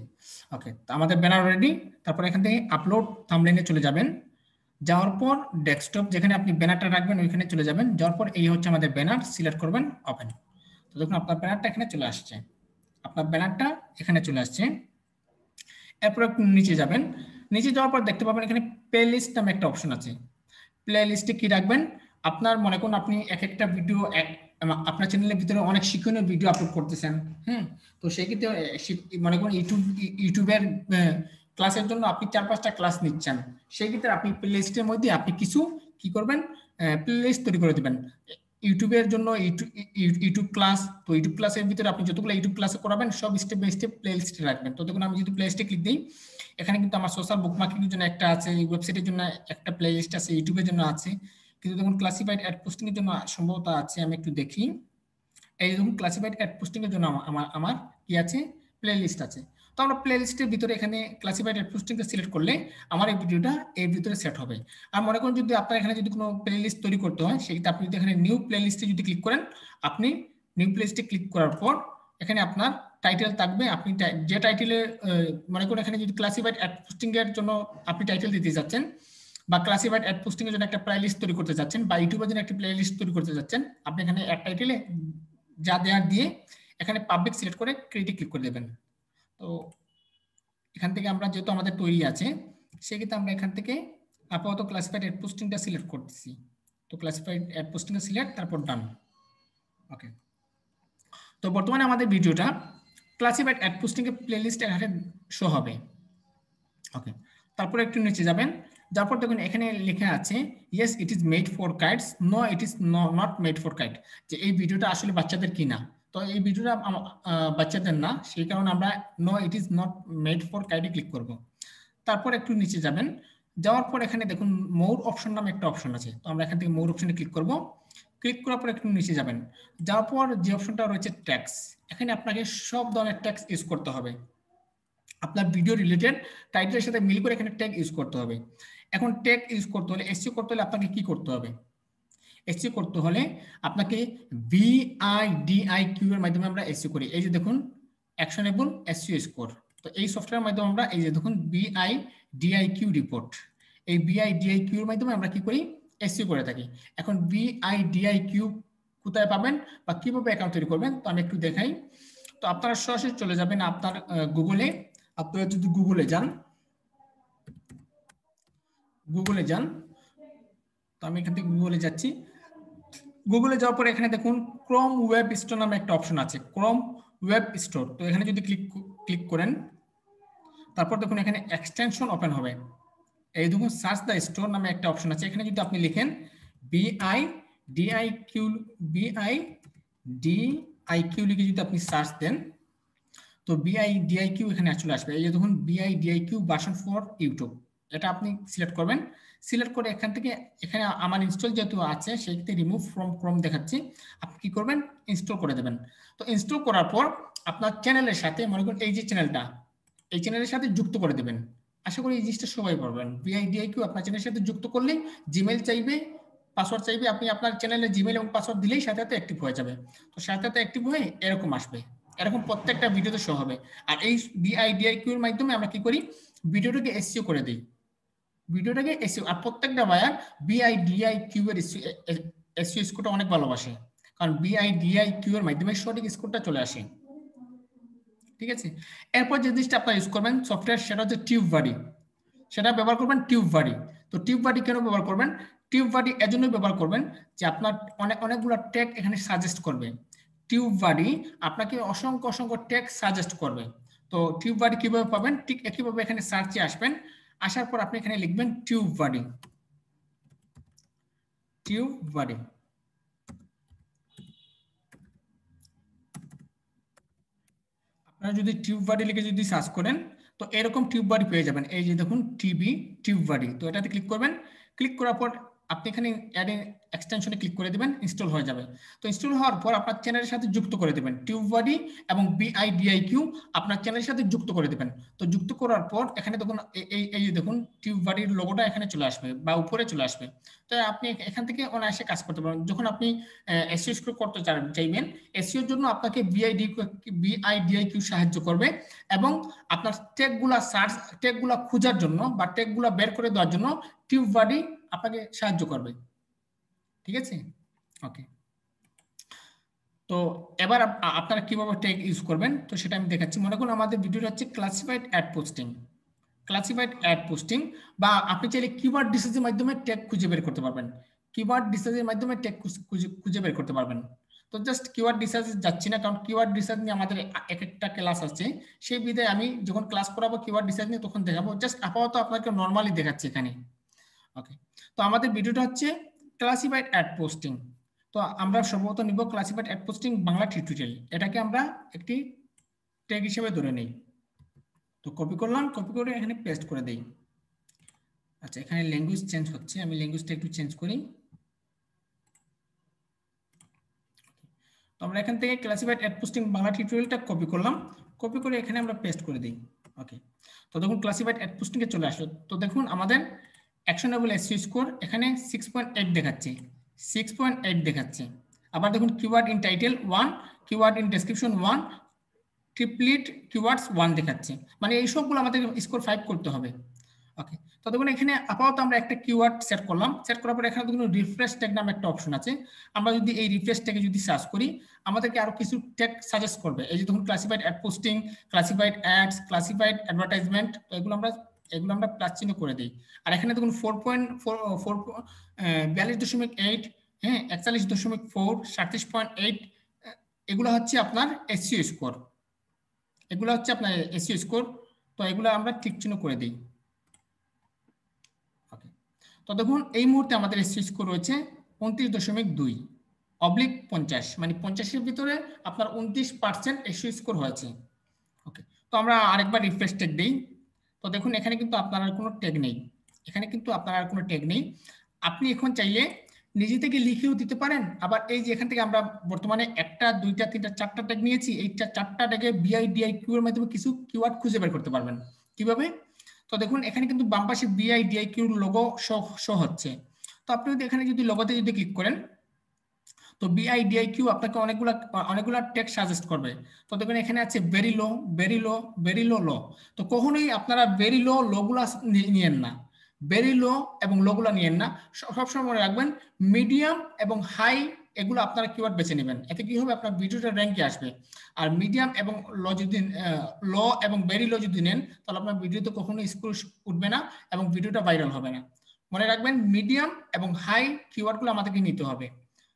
ওকে, তো আমাদের ব্যানার রেডি। তারপর এখান থেকে আপলোড থাম্বনেইলে চলে যাবেন, যাওয়ার পর ডেস্কটপ যেখানে আপনি ব্যানারটা রাখবেন ওইখানে চলে যাবেন। যাওয়ার পর এই হচ্ছে আমাদের ব্যানার, সিলেক্ট করবেন ওপেন। তো দেখুন আপনার ব্যানারটা এখানে চলে আসছে, আপনার ব্যানারটা এখানে চলে আসছে। এরপর একটু নিচে যাবেন, নিচে যাওয়ার পর দেখতে পাবেন এখানে প্লে লিস্ট নামে একটা অপশন আছে। প্লে লিস্টে কি রাখবেন, আপনার মনে করুন আপনি এক একটা ভিডিও আপনার চ্যানেলের ভিতরে অনেক শিক্ষণীয় ভিডিও আপলোড করতেছেন, তো সেই ক্ষেত্রে মনে করুন ইউটিউবের ক্লাসের জন্য আপনি 4-5টা ক্লাস নিচ্ছেন, সেই ক্ষেত্রে আপনি প্লে লিস্টের মধ্যে আপনি কিছু কি করবেন, প্লে লিস্ট তৈরি করে দেবেন ইউটিউবের জন্য। ইউটিউব ক্লাস, তো ইউটিউব ক্লাসের ভিতরে আপনি যতগুলো ইউটিউব ক্লাসে করাবেন সব স্টেপ বাই স্টেপ প্লে লিস্টে রাখবেন। তো দেখুন আমি যদি প্লে লিস্টে ক্লিক দিই, এখানে কিন্তু আমার সোশ্যাল বুকমার্কিং এর জন্য একটা আছে, ওয়েবসাইটের জন্য একটা প্লে লিস্ট আছে, ইউটিউবের জন্য আছে, কিন্তু দেখুন ক্লাসিফাইড অ্যাড পোস্টিং এর জন্য সম্ভবত আছে, আমি একটু দেখি। এই দেখুন ক্লাসিফাইড অ্যাড পোস্টিং এর জন্য আমার কি আছে, প্লে লিস্ট আছে। তো আমরা প্লে লিস্টের ভিতরে এখানে ক্লাসিফাইড অ্যাড পোস্টিংকে সিলেক্ট করলে আমার এই ভিডিওটা এর ভিতরে সেট হবে। আর মনে করুন যদি আপনার এখানে যদি কোনো প্লে লিস্ট তৈরি করতে হয়, সেক্ষেত্রে আপনি যদি এখানে নিউ প্লে লিস্টে যদি ক্লিক করেন, আপনি নিউ প্লে লিস্টে ক্লিক করার পর এখানে আপনার টাইটেল থাকবে, আপনি যে টাইটেলে মনে করুন এখানে যদি ক্লাসিফাইড অ্যাড পোস্টিং এর জন্য আপনি টাইটেল দিতে যাচ্ছেন, বা ক্লাসিফাইড অ্যাড পোস্টিং এর জন্য একটা প্লে লিস্ট তৈরি করতে যাচ্ছেন, বা ইউটিউবের জন্য একটা প্লে লিস্ট তৈরি করতে যাচ্ছেন, আপনি এখানে অ্যাড টাইটেলে যা দেওয়ার দিয়ে এখানে পাবলিক সিলেক্ট করে ক্রিয়েটে ক্লিক করে দেবেন। তো এখান থেকে আমরা যেহেতু আমাদের তৈরি আছে, সেক্ষেত্রে আমরা এখান থেকে আপাতত ক্লাসিফাইড অ্যাড পোস্টিংটা সিলেক্ট করতেছি। তো ক্লাসিফাইড অ্যাড পোস্টিংটা সিলেক্ট, তারপর ডান। ওকে, তো বর্তমানে আমাদের ভিডিওটা ক্লাসিফাইড অ্যাড পোস্টিং এর প্লেলিস্ট এখানে শো হবে। ওকে, তারপর একটু নিচে যাবেন, যারপর দেখুন এখানে লেখা আছে yes it is made for kites, no it is not made for kite, যে এই ভিডিওটা আসলে বাচ্চাদের কিনা। তো এই ভিডিওটা বাচ্চাদের না, সেই কারণে আমরা no it is not made for কাইটে ক্লিক করব। তারপর একটু নিচে যাবেন, যাওয়ার পর এখানে দেখুন মোর অপশন নামে একটা অপশন আছে, তো আমরা এখান থেকে মোর অপশনে ক্লিক করব। ক্লিক করার পর একটু নিচে যাবেন, যাওয়ার পর যে অপশনটা রয়েছে ট্যাক্স, এখানে আপনাকে সব ধরনের ট্যাক্স ইউজ করতে হবে। আপনার ভিডিও রিলেটেড টাইটেলের সাথে মিল করে এখানে ট্যাগ ইউজ করতে হবে। এখন ট্যাগ ইউজ করতে হলে, এসইও করতে হলে আপনাকে কি করতে হবে, এসইও করতে হলে আপনাকে VIDIQ এর মাধ্যমে আমরা এসইও করি। এই যে দেখুন অ্যাকশনেবল এসইও স্কোর, তো এই সফটওয়্যারের মাধ্যমে আমরা এই যে দেখুন BIDIQ রিপোর্ট, এই BIDIQ এর মাধ্যমে আমরা কি করি, এসইও করে থাকি। এখন BIDIQ কোথায় পাবেন বা কিভাবে অ্যাকাউন্ট তৈরি করবেন, তো আমি একটু দেখাই। তো আপনারা সরাসরি চলে যাবেন আপনার গুগলে, আপনারা যদি গুগলে যান, তো আমি এখান থেকে গুগলে যাচ্ছি। গুগলে যাওয়ার পরে এখানে দেখুন ক্রোম ওয়েব স্টোর নামে একটা অপশন আছে, ক্রোম ওয়েব স্টোর। তো এখানে যদি ক্লিক করেন, তারপর দেখুন এখানে এক্সটেনশন ওপেন হবে। এই দেখুন সার্চ দ্য স্টোর নামে একটা অপশন আছে, এখানে যদি আপনি লিখেন BIDIQ লিখে যদি আপনি সার্চ দেন, তো BIDIQ এখানে চলে আসবে। এই যে দেখুন BIDIQ ভার্সন ফর ইউটিউব, এটা আপনি সিলেক্ট করবেন। সিলেক্ট করে এখান থেকে, এখানে আমার ইনস্টল যেহেতু আছে সেক্ষেত্রে রিমুভ ফ্রম ক্রোম দেখাচ্ছি, আপনি কি করবেন, ইনস্টল করে দেবেন। তো ইনস্টল করার পর আপনার চ্যানেলের সাথে, মনে করুন এই যে চ্যানেলটা, এই চ্যানেলের সাথে যুক্ত করে দেবেন। আশা করি এই জিনিসটা সবাই পারবেন। BIDIQ আপনার চ্যানেলের সাথে যুক্ত করলে জিমেল চাইবে, পাসওয়ার্ড চাইবে, আপনি আপনার চ্যানেলে জিমেল এবং পাসওয়ার্ড দিলেই সাথে সাথে অ্যাক্টিভ হয়ে যাবে। তো সাথে সাথে অ্যাক্টিভ হয়ে এরকম আসবে, এরকম প্রত্যেকটা ভিডিওতে শো হবে। আর এই BIDIQ এর মাধ্যমে আমরা কি করি, ভিডিওটাকে এসইও করে দিই, ভিডিওটাকে এসইও। আর প্রত্যেকটা বায়ার BIDIQ এর এসইও স্কোরটা অনেক ভালোবাসে, কারণ BIDIQ এর মাধ্যমে সঠিক স্কোরটা চলে আসে। ঠিক আছে, এরপর যে জিনিসটা আপনারা ইউজ করবেন সফটওয়্যার, সেটা হচ্ছে টিউববাডি, সেটা ব্যবহার করবেন টিউববাডি। তো টিউববাডি কেন ব্যবহার করবেন, টিউববাডি এজন্য ব্যবহার করবেন যে আপনার অনেকগুলো ট্যাগ এখানে সাজেস্ট করবে। টিউববাডি আপনাকে অসংখ্য ট্যাগ সাজেস্ট করবে। তো টিউববাডি কিভাবে পাবেন, ঠিক একইভাবে এখানে সার্চে আসবেন, আসার পর আপনি এখানে লিখবেন টিউববাডি। আপনারা যদি টিউববাডি লিখে যদি সার্চ করেন, তো এরকম টিউববাডি পেয়ে যাবেন। এই যে দেখুন টিউববাডি, তো এটাতে ক্লিক করবেন। ক্লিক করার পর আপনি এখানে অ্যাড এক্সটেনশনে ক্লিক করে দিবেন, ইনস্টল হয়ে যাবে। তো ইনস্টল হওয়ার পর আপনার চ্যানেলের সাথে যুক্ত করে দিবেন, টিউববাডি এবং বিআইডিআইকিউ আপনার চ্যানেলের সাথে যুক্ত করে দিবেন। তো যুক্ত করার পর এখানে দেখুন এই দেখুন টিউববাডির লোগোটা এখানে চলে আসবে বা উপরে চলে আসবে। তো আপনি এখান থেকে অনায়াসে কাজ করতে পারবেন। যখন আপনি এসইও স্কোর করতে চাইবেন, এসইওর জন্য আপনাকে বিআইডিআইকিউ সাহায্য করবে এবং আপনার ট্যাগগুলা খোঁজার জন্য বা ট্যাগগুলা বের করে দেওয়ার জন্য টিউববাডি আপনাকে সাহায্য করবে। ঠিক আছে, ওকে। তো এবার আপনারা কিভাবে ট্যাগ ইউজ করবেন তো সেটা আমি দেখাচ্ছি। মনে করুন আমাদের ভিডিওটা হচ্ছে classified ad posting, classified ad posting, বা আপনি চাইলে কিওয়ার্ড রিসার্চের মাধ্যমে ট্যাগ খুঁজে বের করতে পারবেন, কিওয়ার্ড রিসার্চের মাধ্যমে ট্যাগ খুঁজে বের করতে পারবেন। তো জাস্ট কিওয়ার্ড রিসার্চ যাচ্ছি না, কারণ কিওয়ার্ড রিসার্চ নিয়ে আমাদের এক একটা ক্লাস আছে, সেই বিধায় আমি যখন ক্লাস করাবো কিওয়ার্ড রিসার্চ নিয়ে তখন দেখাবো। জাস্ট আপাতত আপনাকে নর্মালি দেখাচ্ছি এখানে। ওকে, তো আমাদের ভিডিওটা হচ্ছে ক্লাসিফাইড অ্যাড পোস্টিং। তো আমরা সর্বপ্রথম নিব classified ad posting Bangla tutorial, এটাকে আমরা একটি ট্যাগ হিসেবে ধরে নেই। তো কপি করলাম, কপি করে এখানে পেস্ট করে দেই। আচ্ছা, এখানে ল্যাঙ্গুয়েজ চেঞ্জ হচ্ছে, আমি ল্যাঙ্গুয়েজটা একটু চেঞ্জ করি। তো আমরা এখান থেকে ক্লাসিফাইড অ্যাড পোস্টিং বাংলা টিউটোরিয়ালটা কপি করলাম, কপি করে এখানে আমরা পেস্ট করে দিই। ওকে, তো দেখুন ক্লাসিফাইড অ্যাড পোস্টিং এ চলে আসলো। তো দেখুন আমাদের অ্যাকশনেবল এসইও স্কোর এখানে 6.8 দেখাচ্ছে, 6.8 দেখাচ্ছে। আবার দেখুন keyword in title 1, keyword in description 1, triplet keywords 1 দেখাচ্ছে। মানে এই সবগুলো আমাদের স্কোর 5 করতে হবে। ওকে, তো দেখুন এখানে আপাতত আমরা একটা কিওয়ার্ড সেট করলাম, সেট করার পর এখানে দেখুন রিফ্রেশ ট্যাগ নামে একটা অপশন আছে। আমরা যদি এই রিফ্রেশ ট্যাগে যদি সার্চ করি আমাদেরকে আরো কিছু ট্যাগ সাজেস্ট করবে। এই যে দেখুন classified ad posting, classified ads, classified advertisement, এগুলো আমরা প্লাস চিহ্ন করে দিই। আর এখানে দেখুন 42.8, হ্যাঁ 41.4, 37.8, এগুলো হচ্ছে আপনার এসইও স্কোর, এগুলো হচ্ছে আপনার এসইও স্কোর। তো এগুলো আমরা টিক চিহ্ন করে দিই। ওকে, তো দেখুন এই মুহূর্তে আমাদের এসইও স্কোর রয়েছে 29.2/50, মানে 50-এর ভিতরে আপনার 29% এসইও স্কোর হয়েছে। ওকে, তো আমরা আরেকবার রিফ্রেশ ট্যাগ দিই। তো দেখুন এখানে কিন্তু আপনার আর কোনো ট্যাগ নেই, এখানে কিন্তু আপনার আর কোনো ট্যাগ নেই। আপনি এখন চাইলে নিজে থেকে লিখেও দিতে পারেন। আবার এই যে এখান থেকে আমরা বর্তমানে 1টা 2টা 3টা 4টা ট্যাগ নিয়েছি, এই 4টা ট্যাগে বিআইডিআইকিউ এর মাধ্যমে কিছু কিওয়ার্ড খুঁজে বের করতে পারবেন। কিভাবে? তো দেখুন এখানে কিন্তু বাম পাশে বিআইডিআইকিউ লোগো শো হচ্ছে। তো আপনি যদি এখানে যদি লোগোতে যদি ক্লিক করেন তো বিআইডিআইকিউ আপনাকে অনেকগুলা ট্যাগ সাজেস্ট করবে। তো দেখুন এখানে আছে very low, very low, very low, low. তো কখনোই আপনারা ভেরি লো লোগুলা নিয়েন না, ভেরি লো এবং লোগুলা নিয়েন না। সবসময় মনে রাখবেন মিডিয়াম এবং হাই এগুলো আপনারা কিওয়ার্ড বেছে নেবেন। এতে কি হবে, আপনার ভিডিওটা র্যাঙ্কে আসবে। আর মিডিয়াম এবং লো যদি লো এবং ভেরি লো যদি নেন তাহলে আপনার ভিডিওতে কখনো স্কোর উঠবে না এবং ভিডিওটা ভাইরাল হবে না। মনে রাখবেন মিডিয়াম এবং হাই কিওয়ার্ডগুলো আমাদেরকে নিতে হবে।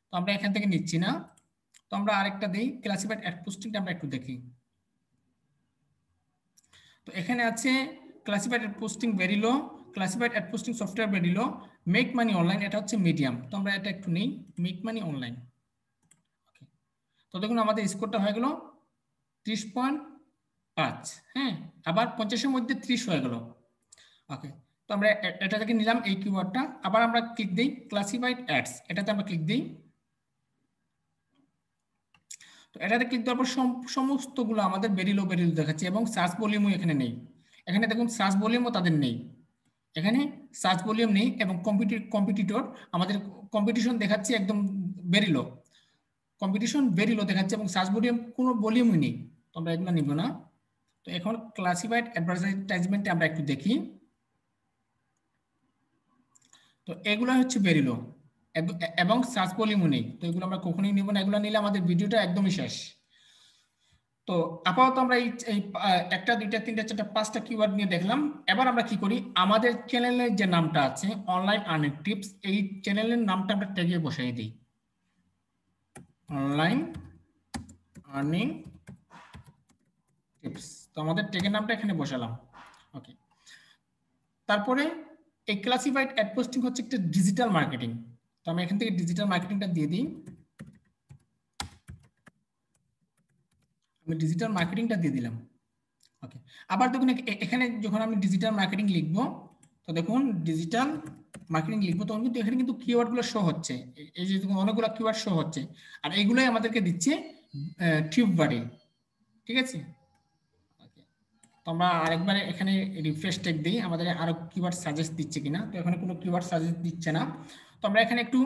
তো আমরা এখান থেকে নিচ্ছি না। তো আমরা আরেকটা দেই, ক্লাসিফাইড অ্যাড পোস্টিংটা আমরা একটু দেখি। তো এখানে আছে classified ad posting very low, classified ad posting software very low, make money online এটা হচ্ছে মিডিয়াম। তো আমরা এটা একটু নেই, মেক মানি অনলাইন। ওকে, তো দেখুন আমাদের স্কোরটা হয়ে গেল 30.5, হ্যাঁ আবার 50-এর মধ্যে 30 হয়ে গেল। ওকে, তো আমরা এটা থেকে নিলাম এই কিওয়ার্ডটা। আবার আমরা ক্লিক দিই ক্লাসিফাইড অ্যাডস, এটাতে আমরা ক্লিক দিই। তো এটাতে ক্লিক দেওয়ার পর সমস্তগুলো আমাদের বেরিলো দেখাচ্ছে এবং সার্চ ভলিউমও এখানে নেই। এখানে দেখুন সার্চ ভলিউমও তাদের নেই, এখানে সার্চ ভলিউম নেই এবং কম্পিটিটর আমাদের কম্পিটিশন দেখাচ্ছে একদম বেরিলো, কম্পিটিশন বেরিলো দেখাচ্ছে এবং সার্চ ভলিউম কোনো ভলিউমই নেই। তো আমরা এগুলো নিব না। তো এখন ক্লাসিফাইড অ্যাডভার্টাইজমেন্টে আমরা একটু দেখি। তো এগুলো হচ্ছে বেরিলো এবং সার্চ ভলিউমও নেই। তো এগুলো আমরা কখনোই নিব না, এগুলো নিলে আমাদের ভিডিওটা একদমই শেষ। তো আপাতত আমরা এই 1টা 2টা 3টা 4টা 5টা কিওয়ার্ড নিয়ে দেখলাম। এবার আমরা কি করি, আমাদের চ্যানেলের যে নামটা আছে অনলাইন আর্নিং টিপস, এই চ্যানেলের নামটা আমরা ট্যাগে বসাই দিই, অনলাইন আর্নিং টিপস। তো আমাদের ট্যাগের নামটা এখানে বসালাম। ওকে, তারপরে এই ক্লাসিফাইড অ্যাড পোস্টিং হচ্ছে একটা ডিজিটাল মার্কেটিং। তো আমি এখান থেকে ডিজিটাল মার্কেটিংটা দিয়ে দিই, আমি ডিজিটাল মার্কেটিংটা দিয়ে দিলাম। ওকে, আবার দেখুন এখানে যখন আমি ডিজিটাল মার্কেটিং লিখবো তো দেখুন ডিজিটাল মার্কেটিং লিখবো তখন কিন্তু এখানে কিন্তু কিওয়ার্ডগুলো শো হচ্ছে, এই যে অনেকগুলো কিওয়ার্ড শো হচ্ছে, আর এইগুলোই আমাদেরকে দিচ্ছে টিউববারে। ঠিক আছে, তো আমরা আরেকবার এখানে রিফ্রেশ টেক দিই, আমাদের আরো কিওয়ার্ড সাজেস্ট দিচ্ছে কিনা। তো এখানে কোনো কিওয়ার্ড সাজেস্ট দিচ্ছে না। তো আমরা এখানে একটু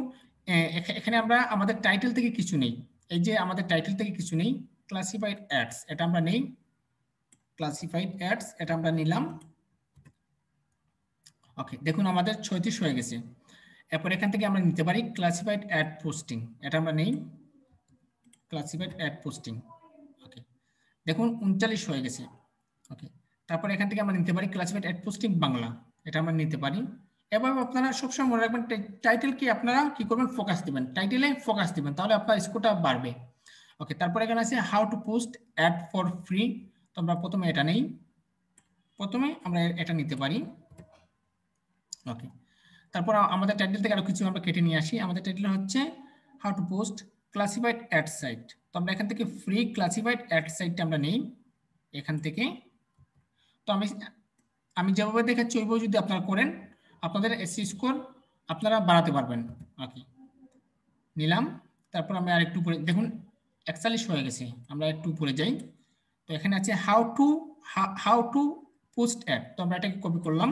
এখানে আমরা আমাদের টাইটেল থেকে কিছু নেই, এই যে আমাদের টাইটেল থেকে কিছু নেই, ক্লাসিফাইড অ্যাডস এটা আমরা নেই, ক্লাসিফাইড অ্যাডস এটা আমরা নিলাম। ওকে, দেখুন আমাদের 36 হয়ে গেছে। এরপর এখান থেকে আমরা নিতে পারি ক্লাসিফাইড অ্যাড পোস্টিং, এটা আমরা নেই, ক্লাসিফাইড অ্যাড পোস্টিং। ওকে, দেখুন 39 হয়ে গেছে। ওকে, তারপর এখান থেকে আমরা নিতে পারি ক্লাসিফাইড অ্যাড পোস্টিং বাংলা, এটা আমরা নিতে পারি। এবার আপনারা সবসময় মনে রাখবেন টাইটেল কি আপনারা কি করবেন, ফোকাস দিবেন, টাইটেলে ফোকাস দিবেন, তাহলে আপনার স্কোরটা বাড়বে। ওকে, তারপর এখানে আছে how to post ad for free, তো আমরা প্রথমে এটা নেই, প্রথমে আমরা এটা নিতে পারি। ওকে, তারপর আমাদের টাইটেল থেকে আরো কিছু আমরা কেটে নিয়ে আসি। আমাদের টাইটেল হচ্ছে how to post classified ad site, তো আমরা এখান থেকে ফ্রি ক্লাসিফাইড অ্যাড সাইটটা আমরা নেই এখান থেকে। তো আমি যেভাবে দেখাচ্ছি ওইভাবে যদি আপনারা করেন, আপনাদের এসসি স্কোর আপনারা বাড়াতে পারবেন। ওকে, নিলাম। তারপর আমরা আরেকটু উপরে দেখুন 41 হয়ে গেছে, আমরা একটু উপরে যাই। তো এখানে আছে হাউ টু পোস্ট অ্যাড, তো আমরা এটাকে কপি করলাম,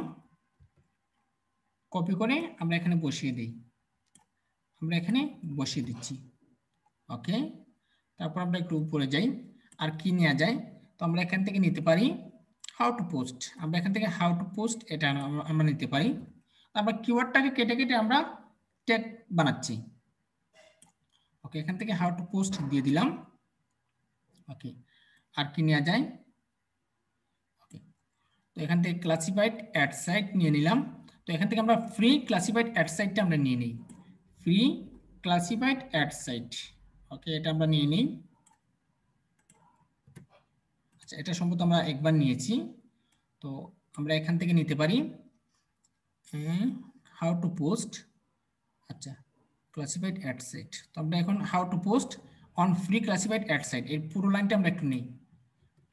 কপি করে আমরা এখানে বসিয়ে দিই, আমরা এখানে বসিয়ে দিচ্ছি। ওকে, তারপর আমরা একটু উপরে যাই, আর কি নেওয়া যায়, তো আমরা এখান থেকে নিতে পারি হাউ টু পোস্ট, আমরা এখান থেকে হাউ টু পোস্ট এটা আমরা নিতে পারি। আমরা কিওয়ার্ডটাকে কেটে কেটে আমরা ট্যাগ বানাচ্ছি। ওকে, এখান থেকে হাউ টু পোস্ট দিয়ে দিলাম। ওকে, আর কি নেওয়া যায়, ওকে, তো এখান থেকে ক্লাসিফাইড অ্যাড সাইট নিয়ে নিলাম। তো এখান থেকে আমরা ফ্রি ক্লাসিফাইড অ্যাড সাইটটা আমরা নিয়ে নিই, ফ্রি ক্লাসিফাইড অ্যাড সাইট। ওকে, এটা আমরা নিয়ে নিই। আচ্ছা, এটা সম্ভবত আমরা একবার নিয়েছি, তো আমরা এখান থেকে নিতে পারি হাউ টু পোস্ট, আচ্ছা ক্লাসিফাইড অ্যাড সাইট। তো আমরা এখন how to post on free classified ad site, এই পুরো লাইনটা আমরা একটু নেই,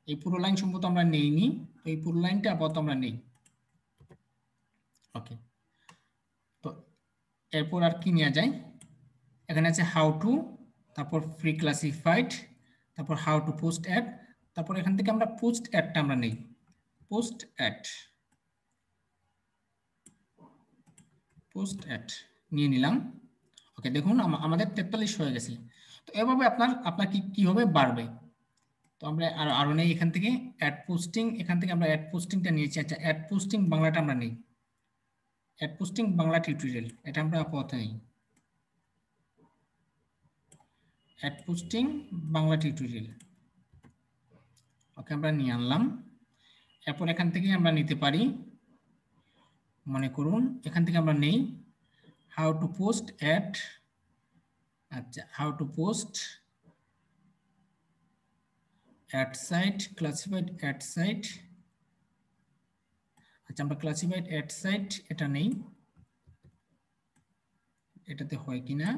এই পুরো লাইন সম্ভবত আমরা নেইনি, তো এই পুরো লাইনটা আপাতত আমরা নেই। ওকে, তো এরপর আর কি নেওয়া যায়, এখানে আছে হাউ টু, তারপর ফ্রি ক্লাসিফাইড, তারপর হাউ টু পোস্ট অ্যাড, তারপর এখান থেকে আমরা পোস্ট অ্যাডটা আমরা নেই, পোস্ট অ্যাড, পোস্ট অ্যাড নিয়ে নিলাম। ওকে, দেখুন আমাদের 43 হয়ে গেছে। তো এভাবে আপনার কি হবে, বাড়বে। তো আমরা আরো নেই এখান থেকে অ্যাড পোস্টিং, এখান থেকে আমরা অ্যাড পোস্টিংটা নিয়েছি। আচ্ছা, অ্যাড পোস্টিং বাংলাটা আমরা নেই, অ্যাড পোস্টিং বাংলা টিউটোরিয়াল এটা আমরা আপাতত নেই, অ্যাড পোস্টিং বাংলা টিউটোরিয়াল। ওকে, আমরা নিয়ে আনলাম। এরপর এখান থেকে আমরা নিতে পারি, মনে করুন এখান থেকে আমরা নেই হাউ টু পোস্ট অ্যাড, আচ্ছা how to post ad site, classified ad site. আচ্ছা, আমরা ক্লাসিফাইড অ্যাড সাইট এটা নেই, এটাতে হয় কিনা।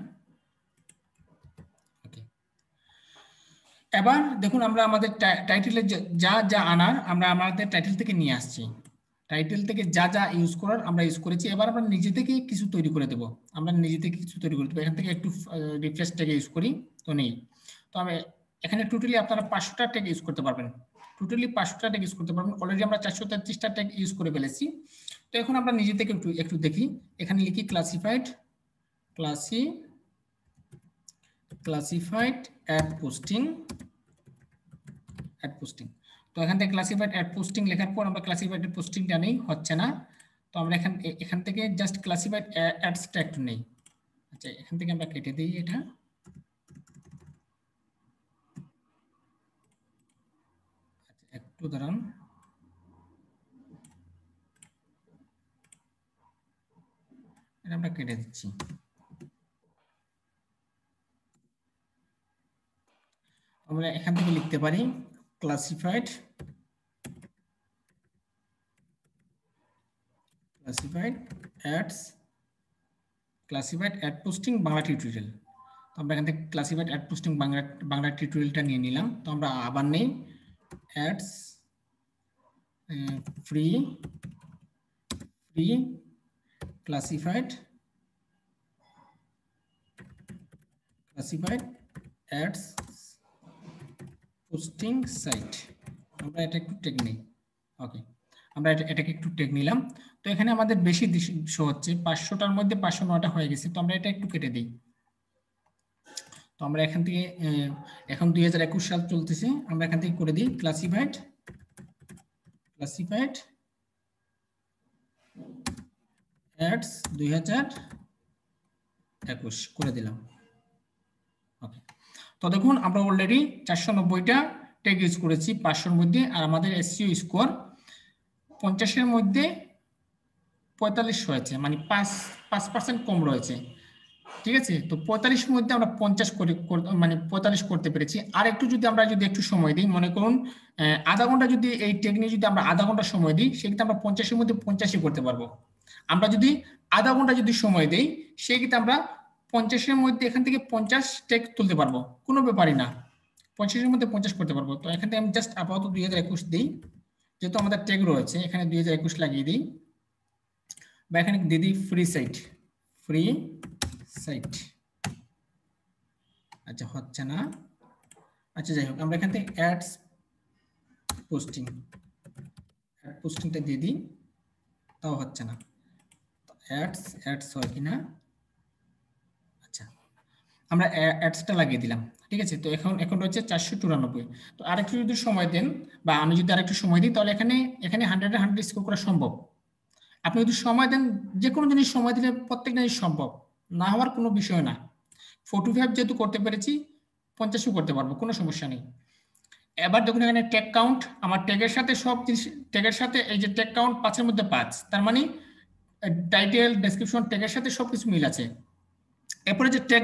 ওকে, এবার দেখুন আমরা আমাদের টাইটেলে যা যা আনার আমরা আমাদের টাইটেল থেকে নিয়ে আসছি, টাইটেল থেকে যা যা ইউজ করার আমরা ইউজ করেছি। এবার আমরা নিজে থেকে কিছু তৈরি করে দেব, আমরা নিজে থেকে কিছু তৈরি করে দেবো। এখান থেকে একটু রিফ্রেশ ট্যাগ ইউজ করি, তো নেই। তো আমি এখানে টোটালি আপনারা 500টা ট্যাগ ইউজ করতে পারবেন, টোটালি 500টা ট্যাগ ইউজ করতে পারবেন। অলরেডি আমরা 433টা ট্যাগ ইউজ করে ফেলেছি। তো এখন আমরা নিজে থেকে একটু দেখি, এখানে লিখি ক্লাসিফাইড অ্যাড পোস্টিং, তো এখান থেকে ক্লাসিফাইড অ্যাড পোস্টিং লেখার পর আমরা ক্লাসিফাইড পোস্টিংটা নেই, হচ্ছে না। তো আমরা এখান থেকে জাস্ট ক্লাসিফাইড অ্যাডসটা একটু নেই। আচ্ছা, এখান থেকে আমরা কেটে দিই এটা। আচ্ছা, একটু দাঁড়ান, এটা আমরা কেটে দিচ্ছি। আমরা এখান থেকে লিখতে পারি classified ad posting Bangla tutorial. তো আমরা এখান থেকে ক্লাসিফাইড অ্যাড পোস্টিং বাংলা টিউটোরিয়ালটা নিয়ে নিলাম। তো আমরা আবার নেই ads free free classified ads posting site. আমরা এটা একটু টেক নিই। ওকে, আমরা এটাকে একটু টেক নিলাম। তো এখানে আমাদের বেশি শো হচ্ছে, 500টার মধ্যে 509টা হয়ে গেছে। তো আমরা এটা একটু কেটে দিই। তো আমরা এখান থেকে এখন 2021 সাল চলতেছে, আমরা এখান থেকে করে দিই ক্লাসিফাইড অ্যাডস 2021 করে দিলাম। ওকে, তো দেখুন আমরা অলরেডি 490টা ট্যাগ ইউজ করেছি 500-এর মধ্যে, আর আমাদের এসইও স্কোর 50-এর মধ্যে 45 হয়েছে, মানে 5% কম রয়েছে। ঠিক আছে, তো 45-এর মধ্যে আমরা 50 মানে 45 করতে পেরেছি। আর একটু যদি আমরা একটু সময় দিই, মনে করুন আধা ঘন্টা যদি এই টেকনিক যদি আমরা আধা ঘন্টা সময় দিই, সেক্ষেত্রে আমরা 50-এর মধ্যে 85 করতে পারবো। আমরা যদি আধা ঘন্টা যদি সময় দিই, সেক্ষেত্রে আমরা 50-এর মধ্যে এখান থেকে 50 টেক তুলতে পারবো, কোনো ব্যাপারই না। 50-এর মধ্যে 50 করতে পারবো। তো এখান থেকে আমি জাস্ট আপাতত 2021 দিই, যেহেতু আমাদের টেক রয়েছে এখানে 2021 লাগিয়ে দিই, বা এখানে দিয়ে দিই ফ্রি সাইট। আচ্ছা, হচ্ছে না। আচ্ছা, যাই হোক, আমরা এখান থেকে অ্যাডস পোস্টিংটা দিয়ে দিই, তাও হচ্ছে না। অ্যাডস হয় কিনা। আচ্ছা, আমরা অ্যাডসটা লাগিয়ে দিলাম। ঠিক আছে, তো এখন রয়েছে 494। তো আরেকটু যদি সময় দেন, বা আমি যদি আরেকটু সময় দিই, তাহলে এখানে 100 স্কোর করা সম্ভব। আপনি যদি সময় দেন, যে কোনো জিনিস সময় দিলে প্রত্যেক জিনিস সম্ভব, না হওয়ার কোনো বিষয় না। 45 যেহেতু করতে পেরেছি, 50ও করতে পারবো, কোনো সমস্যা নেই। এবার দেখুন এখানে ট্যাগ কাউন্ট, আমার ট্যাগের সাথে সব জিনিস, ট্যাগের সাথে এই যে ট্যাগ কাউন্ট 5-এর মধ্যে 5, তার মানে টাইটেল, ডেসক্রিপশন, ট্যাগের সাথে সবকিছু মিল আছে। এরপরে যে ট্যাগ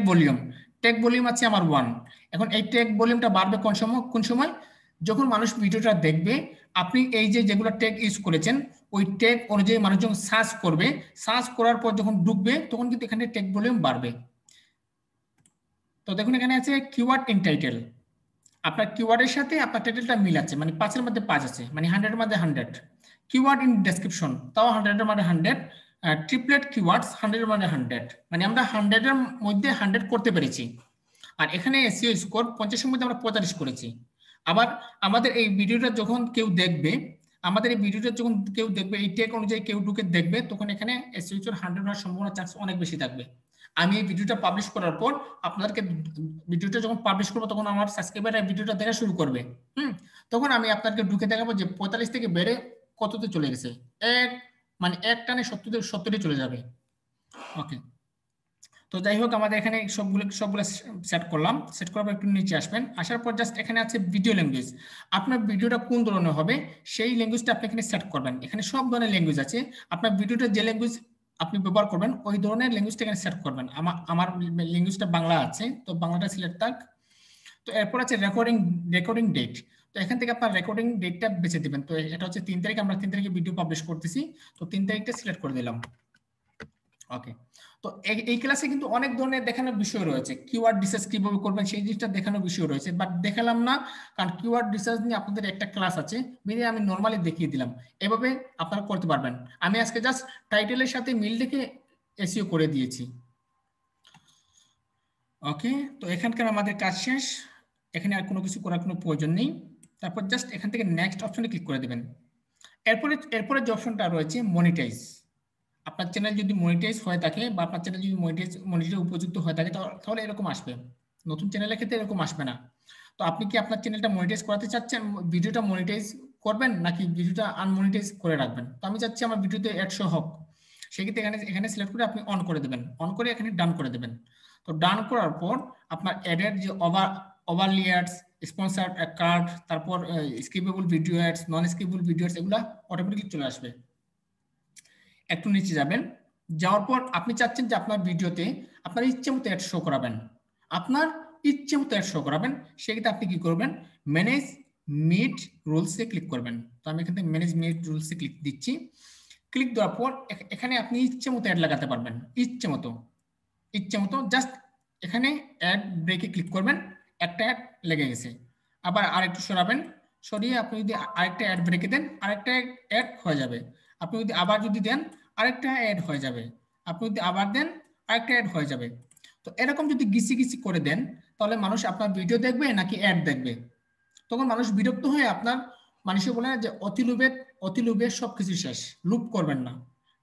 ভলিউম আছে আমার 1। এখন এই ট্যাগ ভলিউমটা বাড়বে কোন সময়? যখন মানুষ ভিডিওটা দেখবে, আপনি এই যে যেগুলো ট্যাগ ইউজ করেছেন, ওই ট্যাগ অনুযায়ী মানুষজন সার্চ করবে, সার্চ করার পর যখন ঢুকবে, তখন কিন্তু এখানে ট্যাগ ভলিউম বাড়বে। তো দেখুন এখানে আছে কিওয়ার্ড ইন টাইটেল, আপনার কিওয়ার্ডের সাথে আপনার টাইটেলটা মিল আছে, মানে 5-এর মধ্যে 5 আছে, মানে 100-এর মধ্যে 100। কিওয়ার্ড ইন ডেসক্রিপশন, তাও 100-এর মধ্যে 100। ট্রিপলেট কিওয়ার্ডস 100-এর মধ্যে 100, মানে আমরা 100-এর মধ্যে 100 করতে পেরেছি। আর এখানে এসইও স্কোর 50-এর মধ্যে আমরা 45 করেছি। আবার আমাদের এই ভিডিওটা যখন কেউ দেখবে, এই ট্যাগ অনুযায়ী কেউ ঢুকে দেখবে, তখন এখানে এসইও স্কোর 100 হওয়ার সম্ভাবনা চান্স অনেক বেশি থাকবে। আমি এই ভিডিওটা পাবলিশ করার পর আপনাদেরকে, ভিডিওটা যখন পাবলিশ করবো, তখন আমার সাবস্ক্রাইবাররা ভিডিওটা দেখা শুরু করবে। তখন আমি আপনাদেরকে ঢুকে দেখাবো যে 45 থেকে বেড়ে কততে চলে গেছে, মানে এক টানে 70-এ চলে যাবে। ওকে, তো যাই হোক, আমাদের এখানে সবগুলো সেট করলাম। সেট করার পর একটু নিচে আসবেন, আসার পর জাস্ট এখানে আছে ভিডিও ল্যাঙ্গুয়েজ। আপনার ভিডিওটা কোন ধরনের হবে, সেই ল্যাঙ্গুয়েজটা আপনি এখানে সেট করবেন। এখানে সব ধরনের ল্যাঙ্গুয়েজ আছে, আপনার ভিডিওটা যে ল্যাঙ্গুয়েজ আপনি ব্যবহার করবেন, ওই ধরনের ল্যাঙ্গুয়েজটা এখানে সেট করবেন। আমার ল্যাঙ্গুয়েজটা বাংলা আছে, তো বাংলাটা সিলেক্ট থাক। তো এরপর আছে রেকর্ডিং ডেট। তো এখান থেকে আপনার রেকর্ডিং ডেটটা বেছে দিবেন। তো এটা হচ্ছে 3 তারিখ, আমরা 3 তারিখে ভিডিও পাবলিশ করতেছি, তো 3 তারিখটা সিলেক্ট করে দিলাম। ওকে, তো এই ক্লাসে কিন্তু অনেক ধরনের দেখানোর বিষয় রয়েছে। কিওয়ার্ড রিসার্চ কিভাবে করবেন সেই জিনিসটা দেখানোর বিষয় রয়েছে, বাট দেখালাম না, কারণ কিওয়ার্ড রিসার্চ নিয়ে আপনাদের একটা ক্লাস আছে, মিলে আমি নর্মালি দেখিয়ে দিলাম। এভাবে আপনারা করতে পারবেন। আমি আজকে জাস্ট টাইটেলের সাথে মিল রেখে এসইও করে দিয়েছি। ওকে, তো এখানকার আমাদের কাজ শেষ, এখানে আর কোনো কিছু করার কোনো প্রয়োজন নেই। তারপর জাস্ট এখান থেকে নেক্সট অপশনে ক্লিক করে দেবেন। এরপরে যে অপশনটা রয়েছে মনিটাইজ। আপনার চ্যানেল যদি মনিটাইজ হয়ে থাকে, বা আপনার চ্যানেল যদি মনিটাইজ উপযুক্ত হয়ে থাকে, তাহলে এরকম আসবে। নতুন চ্যানেলের ক্ষেত্রে এরকম আসবে না। তো আপনি কি আপনার চ্যানেলটা মনিটাইজ করাতে চাচ্ছেন, ভিডিওটা মনিটাইজ করবেন, নাকি ভিডিওটা আনমনিটাইজ করে রাখবেন? তো আমি চাচ্ছি আমার ভিডিওতে 100 হোক। সেক্ষেত্রে এখানে সিলেক্ট করে আপনি অন করে দেবেন, অন করে এখানে ডান করে দেবেন। তো ডান করার পর আপনার অ্যাডের যে ওভারলি অ্যাডস, স্পন্সরড কার্ড, তারপর স্কিপেবল ভিডিও অ্যাডস, নন স্কিপেবল ভিডিও অ্যাডস, এগুলা অটোমেটিকলি চলে আসবে। একটু নিচে যাবেন, যাওয়ার পর আপনি চাচ্ছেন যে আপনার ভিডিওতে আপনার ইচ্ছে মতো অ্যাড শো করাবেন, সেক্ষেত্রে আপনি কি করবেন, ম্যানেজ মিড রুলসে ক্লিক করবেন। তো আমি এখান থেকে ম্যানেজ মিড রুলসে ক্লিক দিচ্ছি। ক্লিক দেওয়ার পর এখানে আপনি ইচ্ছে মতো অ্যাড লাগাতে পারবেন, ইচ্ছে মতো জাস্ট এখানে অ্যাড ব্রেকে ক্লিক করবেন, একটা অ্যাড লেগে গেছে। আবার আরেকটু সরিয়ে আপনি যদি আরেকটা অ্যাড ব্রেকে দেন, আরেকটা অ্যাড হয়ে যাবে। আপনি যদি আবার দেন, আরেকটা অ্যাড হয়ে যাবে, আপনি যদি আবার দেন আরেকটা অ্যাড হয়ে যাবে। তো এরকম যদি গিসি গিসি করে দেন তাহলে মানুষ আপনার ভিডিও দেখবে নাকি অ্যাড দেখবে? তখন মানুষ বিরক্ত হয়ে আপনার, মানুষে বলে না যে অতি লোভে সবকিছু শেষ, লুপ করবেন না।